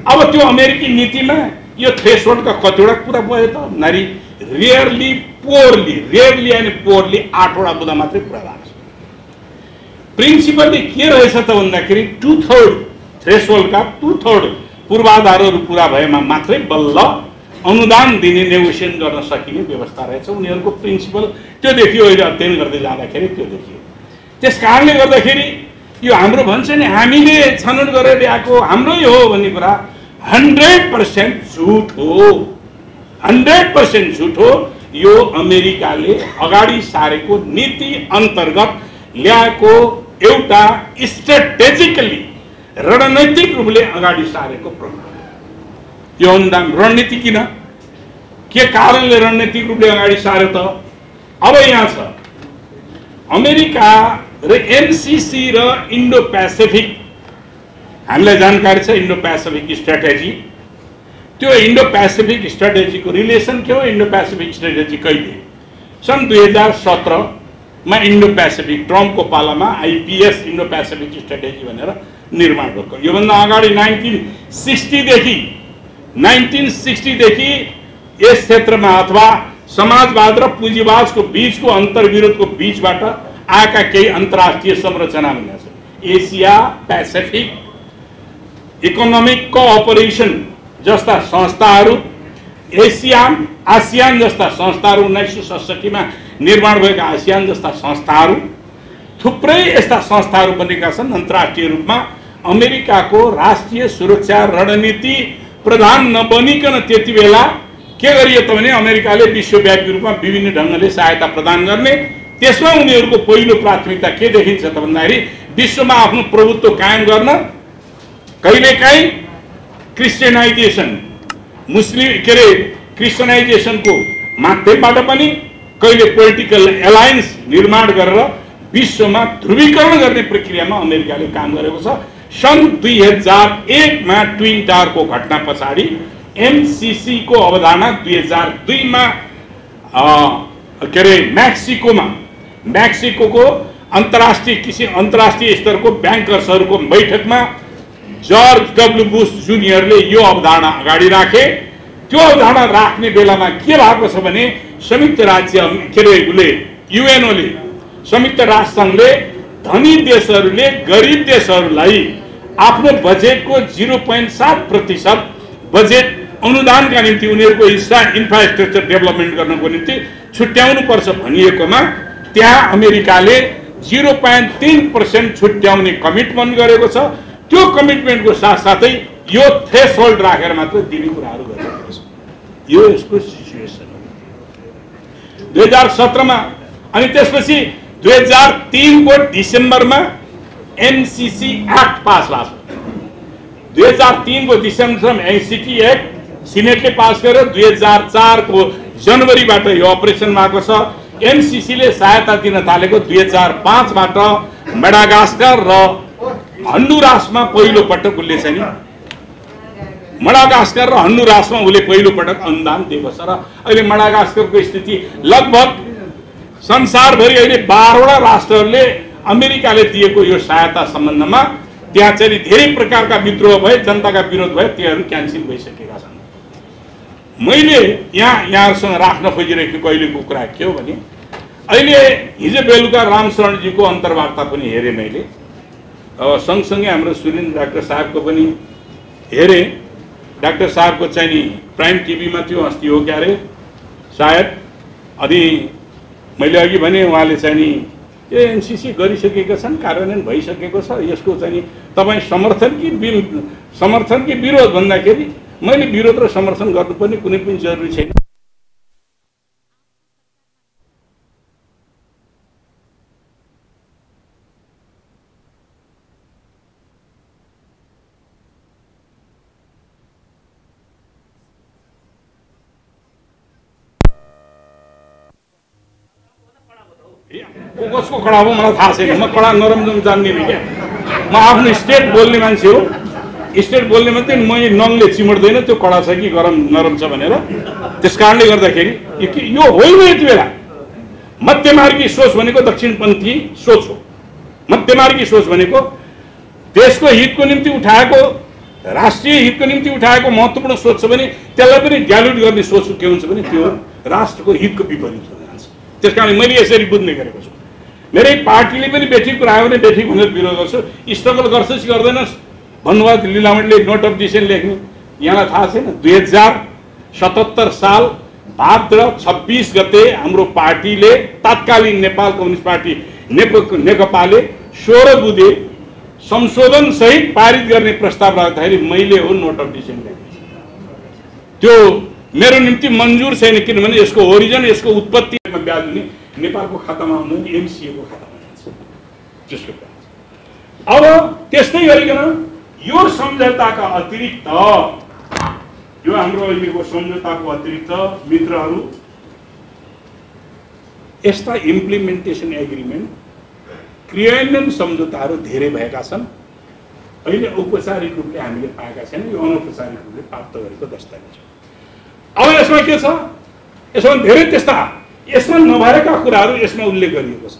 अब त्यो अमेरिकी नीतिमा यो थ्रेसहोल्डका कतिवटा कुरा भयो त नारी रेयरली एन्ड पोरली 8 वटा बुँदा मात्रै पुरा भएको छ। प्रिन्सिपलले के रहेछ त भन्दाखेरि 2/3 थ्रेसहोल्डका 2/3 पूर्वाधारहरू पुरा भएमा मात्रै बल्ल अनुदान दिने नेगोसिएसन गर्न सकिने व्यवस्था रहेछ। उनीहरूको प्रिन्सिपल त्यो देखियो, अहिले अध्ययन गर्दै जाँदाखेरि त्यो देखियो। त्यस कारणले गर्दाखेरि यो हाम्रो भन्छ नि हामीले छनौट गरेर ल्याएको हाम्रै हो भन्ने कुरा 100% झुट हो, 100% झुट हो। यो अमेरिकाले अगाडि सारेको नीति अन्तर्गत ल्याएको एउटा स्ट्रेटेजिकली रणनैतिक रूपले अगाडि सारेको प्रोग्राम। यो अनुदान रणनीति किन, के कारणले रणनीतिक रूपले अगाडि सार्यो त? अब यहाँ छ अमेरिका र एमसीसी र इन्डो पेसिफिक, हामीलाई जानकारी छ इन्डो पेसिफिक स्ट्र्याटेजी। त्यो इन्डो पेसिफिक स्ट्र्याटेजीको रिलेसन के हो? इन्डो पेसिफिक स्ट्र्याटेजी कहिले? सन् 2017 मा इन्डो पेसिफिक ट्रम्पको पालामा आइपीएस इन्डो पेसिफिक स्ट्र्याटेजी भनेर निर्माण भएको। योभन्दा अगाडि 1960 देखि यस क्षेत्रमा अथवा समाजवाद र पुँजीवादको बीचको अन्तर्विरोधको बीचबाट आएका केही अन्तर्राष्ट्रिय संरचना हुनेछ। एसिया पेसिफिक इकोनोमिक कोअपरेसन जस्ता संस्थाहरू, आसियान जस्ता संस्थाहरू, 1967 मा निर्माण भएका आसियान जस्ता संस्थाहरू, थुप्रै यस्ता संस्थाहरू बनेका छन्। अन्तर्राष्ट्रिय रूपमा अमेरिकाको राष्ट्रिय सुरक्षा रणनीति प्रधान नबनिकन त्यति बेला के गरियो त भने अमेरिकाले विश्वव्यापी रूपमा विभिन्न ढङ्गले सहायता प्रदान गर्ने। त्यसमा उनीहरूको पहिलो प्राथमिकता के देखिन्छ त भन्दाखेरि विश्वमा आफ्नो प्रभुत्व कायम गर्न, कहिलेकाहीँ क्रिस्चियनाइजेसन क्रिस्चियनाइजेसनको माध्यमबाट पनि, कहिले पोलिटिकल एलायन्स निर्माण गरेर विश्वमा ध्रुवीकरण गर्ने प्रक्रियामा अमेरिकाले काम गरेको छ। सन् 2001 मा ट्विन टावरको घटना पछाडि एमसिसी को अवधारणा 2002 मा मेक्सिको अन्तर्राष्ट्रिय स्तरको ब्याङ्कर्सहरूको बैठकमा जर्ज डब्ल्यू बुश जुनियरले यो अवधारणा अगाडि राखे। त्यो अवधारणा राख्ने बेलामा के भएको छ भने संयुक्त युएनओले, संयुक्त राष्ट्र संघले धनी देशहरूले गरिब देशहरूलाई आफ्नो बजेटको 0.7% बजेट अनुदानका निम्ति उनीहरूको हिस्सा इन्फ्रास्ट्रक्चर डेभलपमेन्ट गर्नको निम्ति छुट्याउनु पर्छ भनिएकोमा त्यहाँ अमेरिकाले 0.3% छुट्याउने कमिटमेन्ट गरेको छ। त्यो कमिटमेन्टको साथसाथै यो थ्रेसहोल्ड राखेर मात्र दिने कुराहरू गरिएको छ। यो यसको सिचुएसन हो 2017 मा। अनि त्यसपछि 2003 को डिसेम्बरमा एमसिसी एक्ट पास भएको छ। 2003 को डिसेम्बरमा एमसिसी एक्ट सिनेटले पास गर्यो। 2004 को जनवरीबाट यो अपरेसन भएको छ। एमसिसीले सहायता दिन थालेको 2005 बाट मेडागास्कर र हन्डुरासमा पहिलो पटक उसले चाहिँ मेडागास्कर र हन्डुरासमा उसले पहिलो पटक अनुदान दिएको छ। र अहिले मेडागास्करको स्थिति लगभग संसारभरि अहिले 12 वटा राष्ट्रहरूले अमेरिकाले दिएको यो सहायता सम्बन्धमा त्यहाँ चाहिँ धेरै प्रकारका विद्रोह भए, जनताका विरोध भए, तीहरू क्यान्सल भइसकेका छन्। मैले यहाँहरूसँग राख्न खोजिरहेको अहिलेको कुरा के हो भने अहिले हिजो बेलुका रामशरणजीको अन्तर्वार्ता पनि हेरेँ मैले। सँगसँगै हाम्रो सुरेन्द्र डाक्टर साहबको पनि हेरेँ। डाक्टर साहबको चाहिँ नि प्राइम टिभीमा थियो, अस्ति हो क्या अरे सायद। अनि मैले अघि भने उहाँले चाहिँ नि यो एमसिसी गरिसकेका छन्, कार्यान्वयन भइसकेको छ, यसको चाहिँ नि तपाईँ समर्थन कि विरोध भन्दाखेरि मैले विरोध र समर्थन गर्नुपर्ने कुनै पनि जरुरी छैन। कसको कडा हो मलाई थाहा छैन। म कडा नरम जान्ने क्या। म आफ्नो स्टेट बोल्ने मान्छे हो। स्टेट बोल्ने मात्रै मैले नङले चिमड्दैन त्यो कडा छ कि गरम नरम छ भनेर। त्यस कारणले गर्दाखेरि यो होइन। यति बेला मध्यमार्गी सोच भनेको दक्षिणपन्थी सोच हो। मध्यमार्गी सोच भनेको देशको हितको निम्ति उठाएको, राष्ट्रिय हितको निम्ति उठाएको महत्त्वपूर्ण सोच छ भने त्यसलाई पनि डाइल्युट गर्ने सोच के हुन्छ भने त्यो राष्ट्रको हितको विपरीत हुन जान्छ। त्यस कारण मैले यसरी बुझ्ने गरेको छु। मेरै पार्टीले पनि बेठिक कुरा आयो भने बेठिक भनेर विरोध गर्छु। स्ट्रगल गर्छस् गर्दैनस् भन्नुभयो लिलामणीले नोट अफ डिसिसन लेख्ने। यहाँलाई थाहा छैन 2077 साल भाद्र 26 गते हाम्रो पार्टीले तत्कालीन नेपाल कम्युनिस्ट पार्टी नेकपाले 16 बुँदे संशोधन सहित पारित गर्ने प्रस्ताव राख्दाखेरि मैले हो नोट अफ डिसिसन लेख्ने। त्यो मेरो निम्ति मन्जुर छैन किनभने यसको ओरिजिन, यसको उत्पत्तिमा ब्याज हुने नेपालको खातामा आउँदैन, एमसिएको खातामा जान्छ त्यसको ब्याज। अब त्यस्तै गरिकन यो सम्झौताका अतिरिक्त, यो हाम्रो अहिलेको सम्झौताको अतिरिक्त मित्रहरू यस्ता इम्प्लिमेन्टेसन एग्रिमेन्ट, क्रियान्वयन सम्झौताहरू धेरै भएका छन्। अहिले औपचारिक रूपले हामीले पाएका छैनौँ। यो अनौपचारिक रूपले प्राप्त गरेको दस्तावेज हो। अब यसमा के छ? यसमा धेरै त्यस्ता यसमा नभएका कुराहरू यसमा उल्लेख गरिएको छ।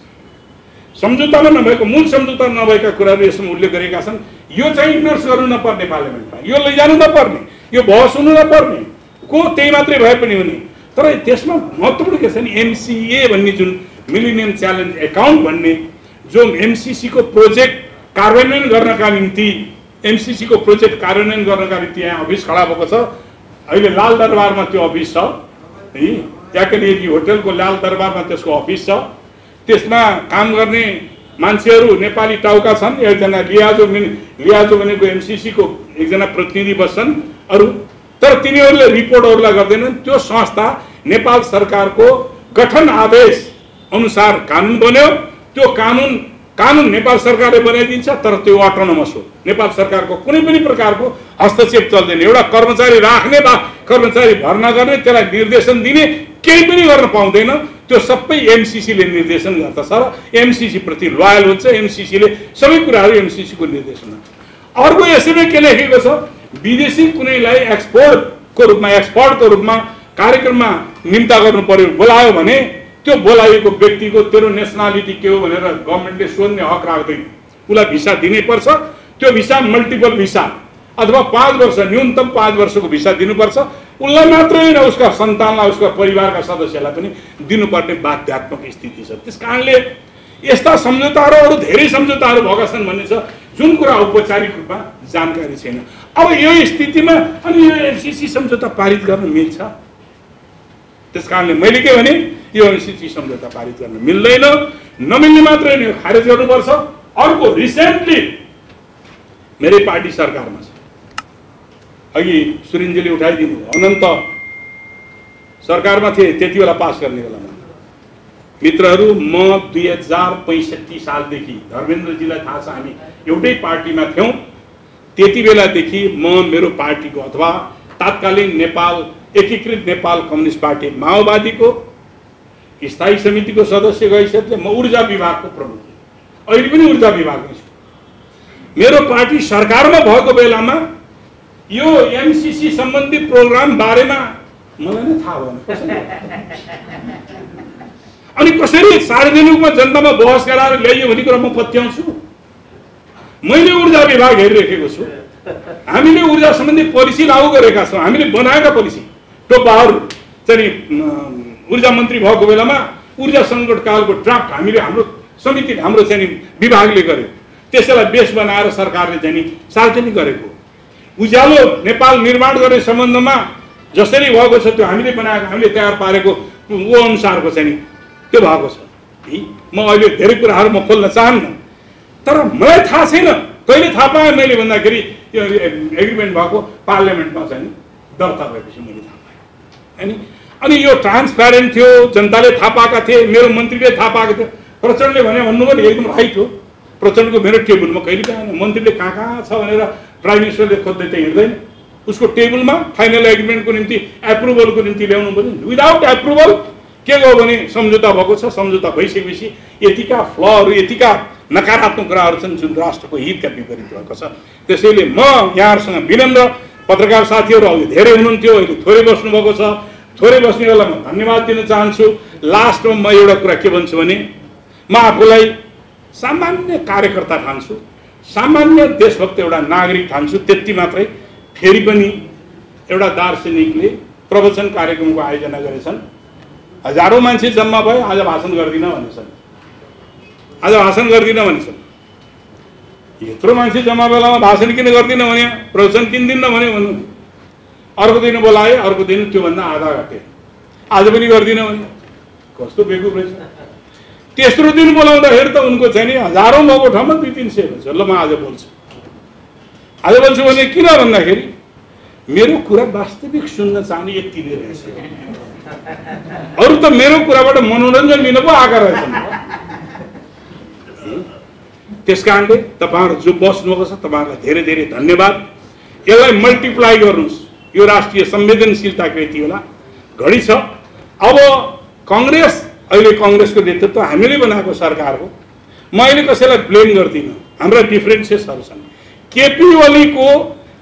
सम्झौतामा नभएको, मूल सम्झौता नभएका कुराहरू यसमा उल्लेख गरेका छन्। यो चाहिँ इग्नोर गर्नु नपर्ने, पार्लियामेन्टमा यो लैजानु नपर्ने, यो बहस हुनु नपर्ने, को त्यही मात्रै भए पनि हुने। तर त्यसमा महत्त्वपूर्ण के छ भने एमसिए भन्ने जुन मिलेनियम च्यालेन्ज एकाउन्ट भन्ने जो एमसिसी को प्रोजेक्ट कार्यान्वयन गर्नका निम्ति एमसीसी को प्रोजेक्ट कार्यान्वयन गर्नका निम्ति यहाँ अफिस खडा भएको छ। अहिले लाल दरबारमा त्यो अफिस छ है, याकेलेजी होटलको लाल दरबारमा त्यसको अफिस छ। त्यसमा काम गर्ने मान्छेहरू नेपाली टाउका छन्। एकजना लियाजो भनेको एमसीसी को एकजना प्रतिनिधि बस्छन् अरू, तर तिनीहरूले रिपोर्टहरूलाई गर्दैनन्। त्यो संस्था नेपाल सरकारको गठन आदेश अनुसार कानुन बन्यो। त्यो कानुन नेपाल सरकारले बनाइदिन्छ, तर त्यो अटोनोमस हो। नेपाल सरकारको कुनै पनि प्रकारको हस्तक्षेप चल्दैन। एउटा कर्मचारी राख्ने वा कर्मचारी भर्ना गर्ने, त्यसलाई निर्देशन दिने केही पनि गर्न पाउँदैन। त्यो सबै एमसीसीले निर्देशन गर्दछ र एमसीसी प्रति लोयल हुन्छ। एमसीसीले सबै कुराहरू एमसीसी को निर्देशन हुन्छ। अर्को यसैमा के लेखेको छ, विदेशी कुनैलाई एक्सपोर्टको रूपमा कार्यक्रममा निम्ता गर्नु पर्यो बोलायो भने त्यो बोलाएको व्यक्तिको तेरो नेसनालिटी के हो भनेर गभर्नमेन्टले सोध्ने हक राख्दैन। उसलाई भिसा दिनै पर्छ। त्यो भिसा मल्टिपल भिसा अथवा 5 वर्ष, न्यूनतम 5 वर्षको भिसा दिनुपर्छ। उसलाई मात्रै होइन, उसका सन्तानलाई, उसका परिवारका सदस्यलाई पनि दिनुपर्ने बाध्यात्मक स्थिति छ। त्यसकारणले यस्ता सम्झौताहरू अरू धेरै सम्झौताहरू भएका छन् भन्ने छ, जुन कुरा औपचारिक रूपमा जानकारी छैन। अब यो स्थितिमा अनि यो एमसीसी सम्झौता पारित गर्न मिल्छ? त्यसकारणले मैले के भने यो एमसीसी सम्झौता पारित गर्न मिल्दैन। नमिल्ने मात्रै होइन, खारेज गर्नुपर्छ। अर्को रिसेन्टली मेरै पार्टी सरकारमा छ, अघि सुरेन्द्रजीले उठाइदिनु, अनन्त सरकारमा थिए त्यति बेला पास गर्ने बेलामा। मित्रहरू, म 2065 सालदेखि धर्मेन्द्रजीलाई थाहा छ, हामी एउटै पार्टीमा थियौँ। त्यति बेलादेखि म मेरो पार्टीको अथवा तात्कालीन नेपाल एकीकृत नेपाल कम्युनिस्ट पार्टी माओवादीको स्थायी समितिको सदस्यको हैसियतले म ऊर्जा विभागको प्रमुख, अहिले पनि ऊर्जा विभागमा छु। मेरो पार्टी सरकारमा भएको बेलामा यो एमसीसी सम्बन्धी प्रोग्राम बारेमा मलाई नै थाहा भएन। अनि कसरी सार्वजनिकमा जनतामा बहस गराएर ल्याइयो भन्ने कुरा म पत्याउँछु। मैले ऊर्जा विभाग हेरिरहेको छु। हामीले ऊर्जा सम्बन्धी पोलिसी लागू गरेका छौँ। हामीले बनाएका पोलिसी टोपाहरू चाहिँ ऊर्जा मन्त्री भएको बेलामा ऊर्जा सङ्कटकालको ड्राफ्ट हामीले हाम्रो समितिले, हाम्रो चाहिँ विभागले गर्यो। त्यसैलाई बेस बनाएर सरकारले चाहिँ सार्वजनिक गरेको। उज्यालो नेपाल निर्माण गर्ने सम्बन्धमा जसरी भएको छ त्यो हामीले बनाएको, हामीले तयार पारेको वो अनुसारको चाहिँ त्यो भएको छ। म अहिले धेरै कुराहरू म खोल्न चाहन्न, तर मलाई थाहा छैन। कहिले थाहा पाएँ मैले भन्दाखेरि यो एग्रिमेन्ट भएको पार्लियामेन्टमा चाहिँ दर्ता भएपछि मैले थाहा पाएँ। अनि यो ट्रान्सप्यारेन्ट थियो, जनताले थाहा पाएका थिए, मेरो मन्त्रीले थाहा पाएको थियो। प्रचण्डले भने भन्नुभयो एकदम राइट हो। प्रचण्डको मेरो टेबलमा कहिले पाएन। मन्त्रीले कहाँ छ भनेर प्राइम मिनिस्टरले खोज्दै चाहिँ हिँड्दैन। उसको टेबलमा फाइनल एग्रिमेन्टको निम्ति एप्रुभलको निम्ति ल्याउनु पर्यो। विदाउट एप्रुभल के गयो भने सम्झौता भएको छ। सम्झौता भइसकेपछि यतिका फ्लहरू, यतिका नकारात्मक कुराहरू छन् जुन राष्ट्रको हितका विपरीत भएको छ। त्यसैले म यहाँहरूसँग विनम्र, पत्रकार साथीहरू अघि धेरै हुनुहुन्थ्यो, अहिले थोरै बस्नुभएको छ। थोरै बस्ने बेला म धन्यवाद दिन चाहन्छु। लास्टमा म एउटा कुरा के भन्छु भने म आफूलाई सामान्य कार्यकर्ता ठान्छु, सामान्य देशभक्त एउटा नागरिक ठान्छु, त्यति मात्रै। फेरि पनि एउटा दार्शनिकले प्रवचन कार्यक्रमको आयोजना गरेछन्। हजारौँ मान्छे जम्मा भए, आज भाषण गर्दिनँ भनेछन्। आज भाषण गर्दिनँ भनेछन्। यत्रो मान्छे जम्मा बेलामा भाषण किन गर्दिनँ भने, प्रवचन किन दिन्न भने भन्नु। अर्को दिन बोलाए, अर्को दिन त्योभन्दा आधा घटे। आज पनि गर्दिनँ भने कस्तो बेकुफ रहेछ। तेस्रो दिन बोलाउँदाखेरि त उनको चाहिँ नि हजारौँ भएको ठाउँमा 200-300 भन्छ। ल म आज बोल्छु। आज बोल्छु भने किन भन्दाखेरि मेरो कुरा वास्तविक सुन्न चाहने यति नै रहेछ। अरू त मेरो कुराबाट मनोरञ्जन लिन पो आएका रहेछन्। त्यसकारणले तपाईँहरू जो बस्नुभएको छ तपाईँहरूलाई धेरै धेरै धन्यवाद। यसलाई मल्टिप्लाई गर्नुहोस्। यो राष्ट्रिय संवेदनशीलताको यति बेला घडी छ। अब कांग्रेस, अहिले कांग्रेसको नेतृत्व हामीले बनाएको सरकार हो। म अहिले कसैलाई ब्लेम गर्दिनँ। हाम्रा डिफरेन्सेसहरू छन्। केपी ओलीको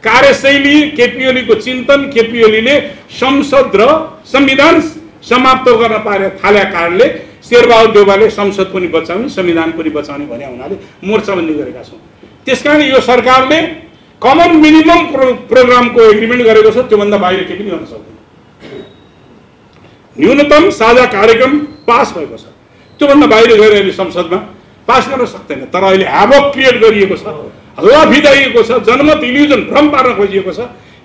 कार्यशैली, केपी ओलीको चिन्तन, केपी ओलीले संसद र संविधान समाप्त गर्न थालेका कारणले शेरबहादुर देउवाले संसद पनि बचाउने, संविधान पनि बचाउने भन्ने हुनाले मोर्चाबन्दी गरेका छौँ। त्यसकारण यो सरकारले कमन मिनिमम प्रोग्रामको एग्रिमेन्ट गरेको छ, त्योभन्दा बाहिर केही पनि गर्न सक्दैन। न्यूनतम साझा कार्यक्रम पास भएको छ, त्योभन्दा बाहिर गएर अहिले संसदमा पास गर्न सक्दैन। तर अहिले ह्याभक क्रिएट गरिएको छ, हल्ला भिजाइएको छ, जनमत इल्युजन भ्रम पार्न खोजिएको छ।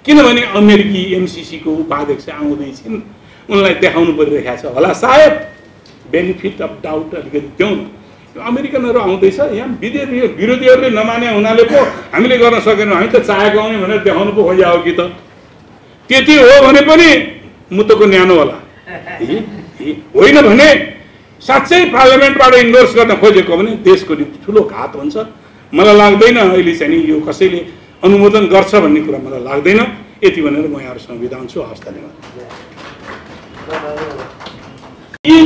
किनभने अमेरिकी एमसीसी को उपाध्यक्ष आउँदैछन्, उनलाई देखाउनु परिरहेको छ होला, सायद बेनिफिट अफ डाउट अलिकति देऊ न। अमेरिकनहरू आउँदैछ, यहाँ विरोधीहरूले नमाने हुनाले पो हामीले गर्न सकेनौँ, हामी त चाहेको आउने भनेर देखाउनु पो खोज्या हो कि त। त्यति हो भने पनि मुटुको न्यानो होला, होइन भने साँच्चै पार्लियामेन्टबाट इन्डोर्स गर्न खोजेको भने देशको निम्ति ठुलो घात हुन्छ। मलाई लाग्दैन अहिले चाहिँ नि यो कसैले अनुमोदन गर्छ भन्ने कुरा मलाई लाग्दैन। यति भनेर म यहाँहरूसँग बिदा हुन्छु। हवस्, धन्यवाद। यी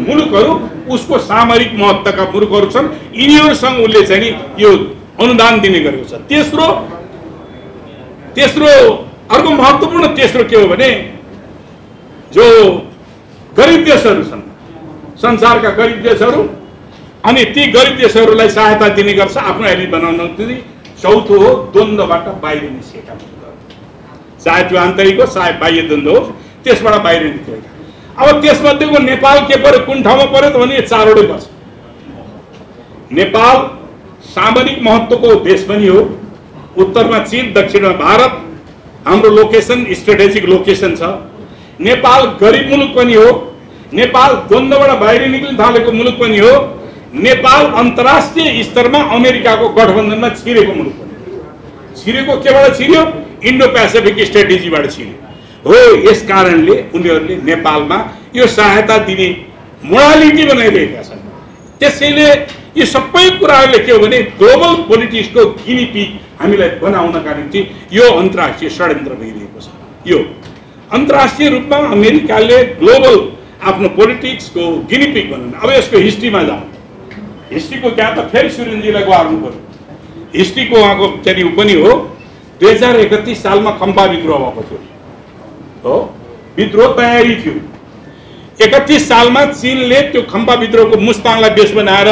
मुलुकहरू उसको सामरिक महत्त्वका मुलुकहरू छन्, यिनीहरूसँग उसले चाहिँ नि यो अनुदान दिने गरेको छ। तेस्रो अर्को महत्त्वपूर्ण तेस्रो के हो भने जो गरिब देशहरू छन्, संसारका गरिब देशहरू, अनि ती गरिब देशहरूलाई सहायता दिने गर्छ आफ्नो एलिट बनाउन। चौथो हो द्वन्द्वबाट बाहिर निस्केका मुलुकहरू, चाहे त्यो आन्तरिक हो चाहे बाह्य द्वन्द्व हो, त्यसबाट बाहिर निस्केका। अब त्यसमध्येको नेपाल के पर्यो, कुन ठाउँमा पर्यो त भने चारवटै पर्छ। नेपाल सामरिक महत्त्वको देश पनि हो, उत्तरमा चीन, दक्षिणमा भारत, हाम्रो लोकेसन स्ट्रेटेजिक लोकेसन छ। नेपाल गरिब मुलुक पनि हो, नेपाल द्वन्द्वबाट बाहिर निक्लिन थालेको मुलुक पनि हो, नेपाल अन्तर्राष्ट्रिय स्तरमा अमेरिकाको गठबन्धनमा छिरेको मुलुक पनि हो। छिरेको केबाट छिर्यो? इन्डो पेसिफिक स्ट्रेटेजीबाट छिर्यो हो। यस कारणले उनीहरूले नेपालमा यो सहायता दिने मोडालिटी बनाइरहेका छन्। त्यसैले यी सबै कुराहरूले के हो भने ग्लोबल पोलिटिक्सको गिनीपिग हामीलाई बनाउनका निम्ति यो अन्तर्राष्ट्रिय षड्यन्त्र भइरहेको छ। यो अन्तर्राष्ट्रिय रूपमा अमेरिकाले ग्लोबल आफ्नो पोलिटिक्सको गिनीपिग बनाउनु। अब यसको हिस्ट्रीमा जाउँ। हिस्ट्रीको त्यहाँ त फेरि सुरेन्द्रजीलाई गुहार्नु पर्यो। हिस्ट्रीको उहाँको चाहिँ पनि हो 2031 सालमा खम्पा विद्रोह भएको थियो हो, विद्रोह तयारी थियो। 31 सालमा चीनले त्यो खम्पा विद्रोहको मुस्ताङलाई बेस बनाएर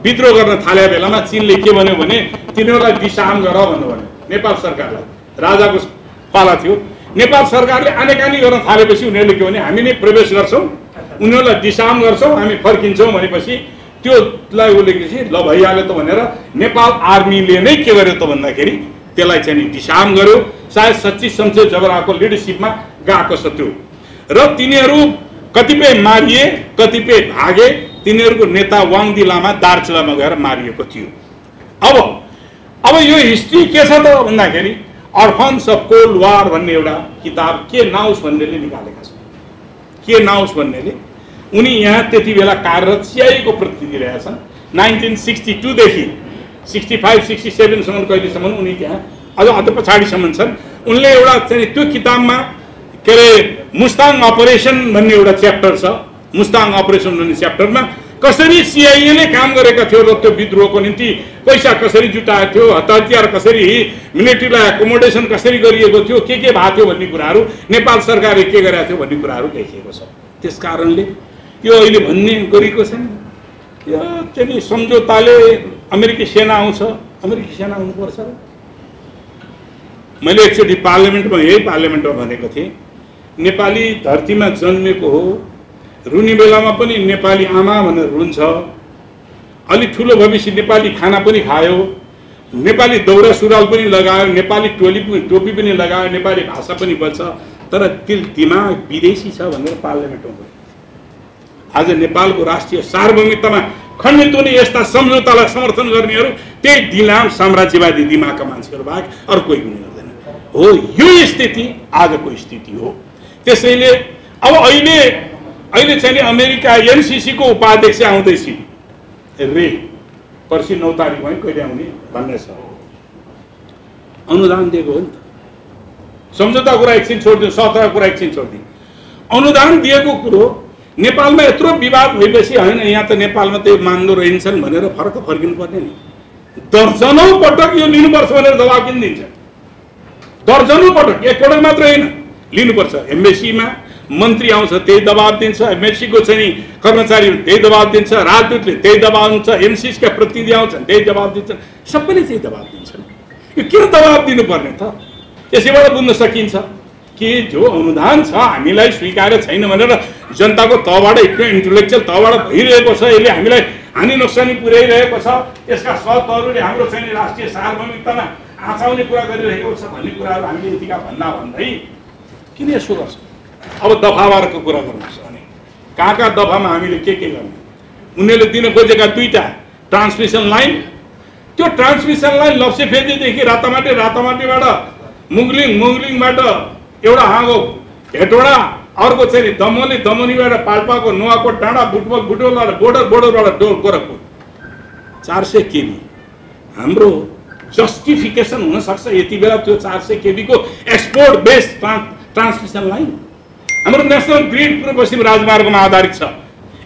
विद्रोह गर्न थालेको बेलामा चीनले के भन्यो भने तिनीहरूलाई डिसआर्म गर भन्नु भन्यो नेपाल सरकारलाई। राजाको पाला थियो। नेपाल सरकारले आनेकानी गर्न थालेपछि उनीहरूले के भने हामी नै प्रवेश गर्छौँ, उनीहरूलाई डिसआर्म गर्छौँ, हामी फर्किन्छौँ भनेपछि त्योलाई उसले ल भइहाल्यो त भनेर नेपाल आर्मीले नै के गर्यो त भन्दाखेरि त्यसलाई चाहिँ डिसआर्म गर्यो। सायद सच्ची शमशेर जबराको लिडरसिपमा गएको छ त्यो। र तिनीहरू कतिपय मारिए, कतिपय भागे। तिनीहरूको नेता वाङदी लामा दार्चुलामा गएर मारिएको थियो। अब यो हिस्ट्री के छ त भन्दाखेरि अर्फन्स अफ कोल्ड वार भन्ने एउटा किताब के नाउस भन्नेले निकालेका छन्। के नाउस भन्नेले उनी यहाँ त्यति बेला कार्यरत सिआइएको प्रतिनिधि रहेछन्। 1962 देखि 65-67 सम्म कहिलेसम्म उनी त्यहाँ अझ पछाडिसम्म छन्। उनले एउटा चाहिँ त्यो किताबमा के अरे मुस्ताङ अपरेसन भन्ने एउटा च्याप्टर छ। मुस्ताङ अपरेसन भन्ने च्याप्टरमा कसरी सिआइएले काम गरेका थियो र त्यो विद्रोहको निम्ति पैसा कसरी जुटाएको थियो, हतियार कसरी, मिलिट्रीलाई एकोमोडेसन कसरी गरिएको थियो, के भएको थियो भन्ने कुराहरू, नेपाल सरकारले के गरेको थियो भन्ने कुराहरू लेखिएको छ। त्यस कारणले यो अहिले भन्ने गरेको छैन यो चाहिँ सम्झौताले अमेरिकी सेना आउँछ, अमेरिकी सेना आउनुपर्छ। मैले एकचोटि पार्लियामेन्टमा यही पार्लियामेन्टमा भनेको थिएँ, नेपाली धरतीमा जन्मेको हो, रुने बेलामा पनि नेपाली आमा भनेर रुन्छ, अलि ठुलो भएपछि नेपाली खाना पनि खायो, नेपाली दौरा सुरुवाल पनि लगायो, नेपाली टोपी पनि लगायो, नेपाली भाषा पनि बोल्छ, तर दिल दिमाग विदेशी छ भनेर पार्लियामेन्टमा बोल्यो। आज नेपालको राष्ट्रिय सार्वभौमिकतामा खण्डित हुने यस्ता सम्झौतालाई समर्थन गर्नेहरू त्यही दिलाम साम्राज्यवादी दिमागका मान्छेहरू बाहेक अरू कोही पनि गर्दैन हो। यो स्थिति आजको स्थिति हो। त्यसैले अब अहिले चाहिँ अमेरिका एमसीसी को उपाध्यक्ष आउँदैछन् रे, पर्सि 9 तारिकमा कहिले आउने भन्ने छ। अनुदान दिएको हो नि त। सम्झौता कुरा एकछिन छोडिदिउँ, 17 कुरा एकछिन छोडिदिउँ। अनुदान दिएको कुरो नेपालमा यत्रो विवाद भएपछि होइन, यहाँ त नेपालमा त्यही मान्दो रहन्छन् भनेर फर्किनु पर्ने नि। दर्जनौं पटक यो लिनुपर्छ भनेर दबाब किन दिन्छ? दर्जनौं पटक, एकपटक मात्र होइन, लिनुपर्छ। एम्बेसीमा मन्त्री आउँछ त्यही दबाब दिन्छ, एमएससीको चाहिँ कर्मचारी त्यही दबाब दिन्छ, राजदूतले त्यही दबाब दिन्छ, एमसीसीका प्रतिनिधि आउँछन् त्यही दबाब दिन्छन्, सबैले त्यही दबाब दिन्छन्। यो किन दबाब दिनुपर्ने त? यसैबाट बुझ्न सकिन्छ कि जो अनुदान छ हामीलाई स्वीकार्य छैन भनेर जनताको तहबाट इन्टेलेक्चुअल तहबाट भइरहेको छ, यसले हामीलाई हानि नोक्सानी पुर्याइरहेको छ, यसका शर्तहरूले हाम्रो चाहिँ राष्ट्रिय सार्वभौमिकतामा आँचाउने कुरा गरिरहेको छ भन्ने कुराहरू हामीले यतिका भन्दा भन्दै किन यसो गर्छ? अब दफावारको कुरा गर्नुहोस् भने कहाँ दफामा हामीले के गर्ने? उनीहरूले दिन खोजेका 2टा ट्रान्समिसन लाइन, त्यो ट्रान्समिसन लाइन लप्सेफेदीदेखि रातामाटीबाट मुगलिङबाट एउटा हाँगो हेटोडा, अर्को चाहिँ दमनीबाट पाल्पाको नुवाकोट डाँडा, बुटवलबाट बोर्डरबाट गोरखपुर 400 केबी। हाम्रो जस्टिफिकेसन हुन सक्छ यति बेला त्यो 400 केबी को एक्सपोर्ट बेस्ड ट्रान्समिसन लाइन। हाम्रो नेशनल ग्रिड पूर्व पश्चिम राजमार्गमा आधारित छ।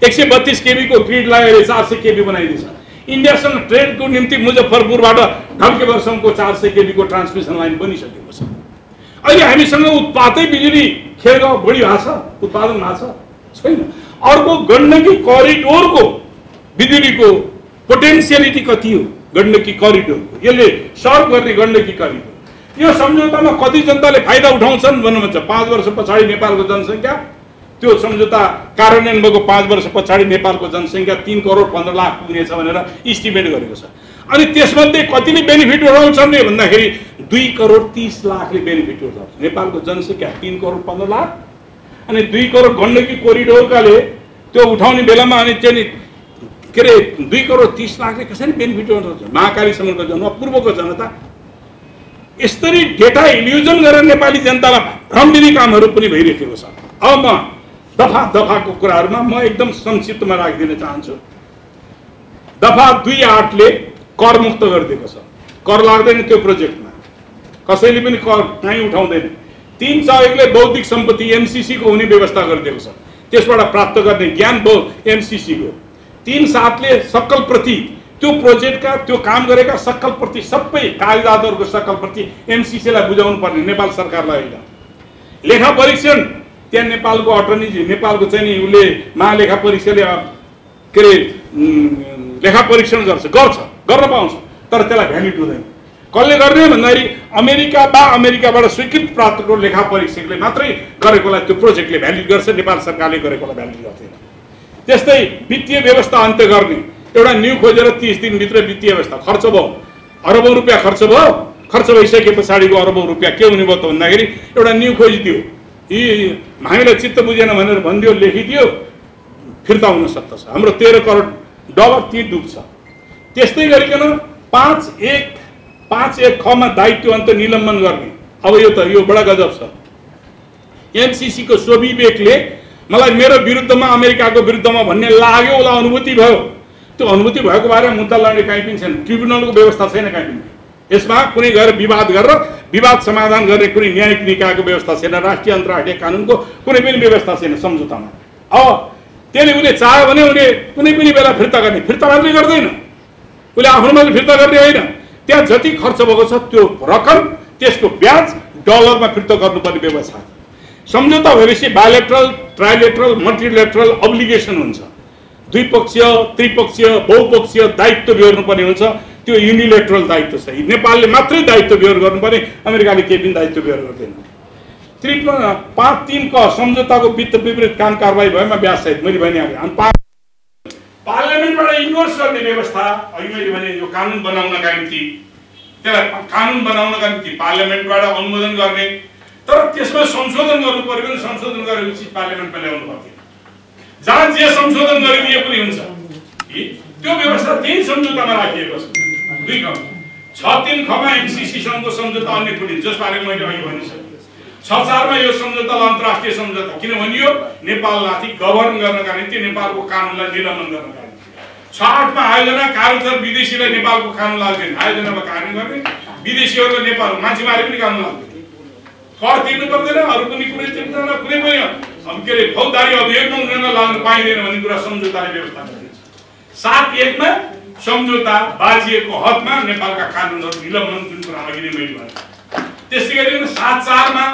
132 केबी को ग्रिडलाई अहिले 400 केबी बनाइदिन्छ। इन्डियासँग ट्रेडको निम्ति मुजफ्फरपुरबाट ढल्केवरसम्मको 400 केबी को ट्रान्समिसन लाइन बनिसकेको छ। अहिले हामीसँग उत्पादै बिजुली खेलगाउँ बढी भएको छ, उत्पादन भएको छैन। अर्को गण्डकी करिडोरको बिजुलीको पोटेन्सियलिटी कति हो? गण्डकी करिडोरको यसले सर्भ गर्ने गण्डकी करिडोर, यो सम्झौतामा कति जनताले फाइदा उठाउँछन् भन्नुहुन्छ? 5 वर्ष पछाडि नेपालको जनसङ्ख्या, त्यो सम्झौता कार्यान्वयन भएको 5 वर्ष पछाडि नेपालको जनसङ्ख्या 3 करोड 15 लाख पुग्नेछ भनेर इस्टिमेट गरेको छ। अनि त्यसमध्ये कतिले बेनिफिट उठाउँछन् नि भन्दाखेरि 2 करोड 30 लाखले बेनिफिट उठाउँछ। नेपालको जनसङ्ख्या 3 करोड 15 लाख अनि 2 करोड गण्डकी कोरिडोरकाले त्यो उठाउने बेलामा अनि चाहिँ के अरे 2 करोड 30 लाखले कसरी बेनिफिट उठाउँछ? महाकालीसम्मको जनता, पूर्वको जनता। यसरी डेटा इल्युजन गरेर नेपाली जनतालाई भ्रम दिने कामहरू पनि भइरहेको छ। अब म दफाको कुराहरूमा म एकदम संक्षिप्तमा राखिदिन चाहन्छु। दफा 2.8 ले कर मुक्त गरिदिएको छ, कर लाग्दैन त्यो प्रोजेक्टमा, कसैले पनि कर कहीँ उठाउँदैन। 3.1 ले बौद्धिक सम्पत्ति एमसीसी को हुने व्यवस्था गरिदिएको छ, त्यसबाट प्राप्त गर्ने ज्ञान एमसीसी को। 3.7 ले सक्कल प्रति त्यो प्रोजेक्टका त्यो काम गरेका सक्कल प्रति सबै कागजातहरूको सक्कल प्रति एमसीसीलाई बुझाउनु पर्ने, नेपाल सरकारलाई होइन। लेखा परीक्षण त्यहाँ नेपालको अटर्नी नेपालको चाहिँ नि उसले महालेखा परीक्षाले के अरे लेखा परीक्षण गर्न पाउँछ, तर त्यसलाई भ्यालिड हुँदैन। कसले गर्ने भन्दाखेरि अमेरिकाबाट स्वीकृत प्राप्तको लेखा परीक्षकले मात्रै गरेकोलाई त्यो प्रोजेक्टले भ्यालिड गर्छ, नेपाल सरकारले गरेकोलाई भ्यालिड गर्दैन। त्यस्तै वित्तीय व्यवस्था अन्त्य गर्ने, एउटा न्यू खोजेर 30 दिनभित्र वित्तीय व्यवस्था खर्च भयो, अरबौं रुपियाँ खर्च भयो, खर्च भइसके पछाडिको अरबौं रुपियाँ के हुने भयो त भन्दाखेरि एउटा न्यू खोजिदियो, यी हामीलाई चित्त बुझेन भनेर भनिदियो, लेखिदियो, फिर्ता हुन सक्छ। हाम्रो 13 करोड डलर ती डुब्छ। त्यस्तै गरिकन 5.1 खमा दायित्व अन्त निलम्बन गर्ने। अब यो बडा गजब छ। एमसीसी को स्वविवेकले मलाई मेरो विरुद्धमा अमेरिकाको विरुद्धमा भन्ने लाग्यो होला, अनुभूति भयो। त्यो अनुभूति भएको बारेमा मुद्दा लड्ने कहीँ पनि छैन, ट्रिब्युनलको व्यवस्था छैन कहीँ पनि। यसमा कुनै गएर विवाद गरेर विवाद समाधान गर्ने कुनै न्यायिक निकायको व्यवस्था छैन, राष्ट्रिय अन्तर्राष्ट्रिय कानुनको कुनै पनि व्यवस्था छैन सम्झौतामा। अब त्यसले उसले चाह्यो भने उसले कुनै पनि बेला फिर्ता गर्ने, फिर्ता मात्रै गर्दैन, उसले आफ्नो मात्रै फिर्ता गर्ने होइन, त्यहाँ जति खर्च भएको छ त्यो रकम त्यसको ब्याज डलरमा फिर्ता गर्नुपर्ने व्यवस्था। सम्झौता भएपछि बायलेटरल, ट्राइलेटरल, मल्टिलेटरल अब्लिगेसन हुन्छ। द्विपक्षीय, त्रिपक्षीय, बहुपक्षीय दायित्व बेहोर्नुपर्ने हुन्छ। त्यो युनिलेटरल दायित्व छ, नेपालले मात्रै दायित्व बेहोर गर्नुपर्ने, अमेरिकाले केही पनि दायित्व बेहोर गर्दैन। 5.3 क सम्झौताको वित्त विपरीत काम कारबाही भएमा ब्याज सहित मैले भनिहालेँ। अनि पार्लियामेन्टबाट इन्डोर्स गर्ने व्यवस्था, अघि मैले भने यो कानुन बनाउनका निम्ति, त्यसलाई कानुन बनाउनका निम्ति पार्लियामेन्टबाट अनुमोदन गर्ने, तर त्यसमा संशोधन गर्नु पर्यो भने संशोधन गरेपछि पार्लियामेन्टमा ल्याउनु पर्थ्यो। जहाँ जे संशोधन गरिदिए पनि हुन्छ, त्यो व्यवस्था त्यही सम्झौतामा राखिएको छ। 6.3 खमा एमसीसीसँगको सम्झौता अन्य कुनै जसबारे मैले अघि भनिसकेँ। 6.4 मा यो सम्झौतालाई अन्तर्राष्ट्रिय सम्झौता किन भनियो? नेपालमाथि गभर्न गर्नका निम्ति, नेपालको कानुनलाई निलम्बन गर्नका निम्ति। 6.8 मा आयोजना कार्यतर विदेशीलाई नेपालको कानुन लाग्दैन, आयोजनामा कार्य गर्ने विदेशीहरूलाई नेपाल मान्छे मारे पनि कानुन लाग्दैन, कर तिर्नु पर्दैन, अरू पनि कुनै तिर्दैन, कुनै पनि के अरे फौजदारी अभियोगमा उनीहरूलाई लाग्न पाइँदैन भन्ने कुरा सम्झौताले व्यवस्था गरिन्छ। 7.1 मा सम्झौता बाजिएको हदमा नेपालका कानुनहरू निलम्बन, जुन कुरा अघि नै मैले भने। त्यसै गरी 7.4 मा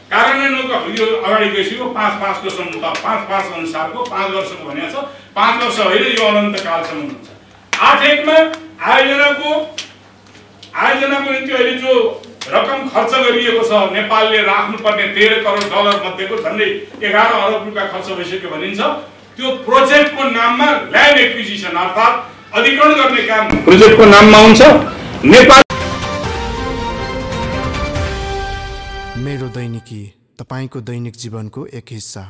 कार्यान्वयनको यो अगाडि गइसक्यो 5.5 को सम्झौता, 5.5 अनुसारको 5 वर्षको भनेको छ, 5 वर्ष होइन यो अनन्तकालसम्म हुन्छ। 8.1 मा आयोजनाको निम्ति अहिले जो रकम खर्च गरिएको छ, नेपालले राख्नुपर्ने 13 करोड डलर मध्येको झन्डै 11 अरब रुपियाँ खर्च भइसक्यो भनिन्छ। त्यो प्रोजेक्टको नाममा ल्यान्ड एक्विजिसन अर्थात् अधिग्रहण गर्ने काम प्रोजेक्टको नाममा हुन्छ। नेपाल मेरो दैनिकी तपाईको दैनिक जीवनको एक हिस्सा।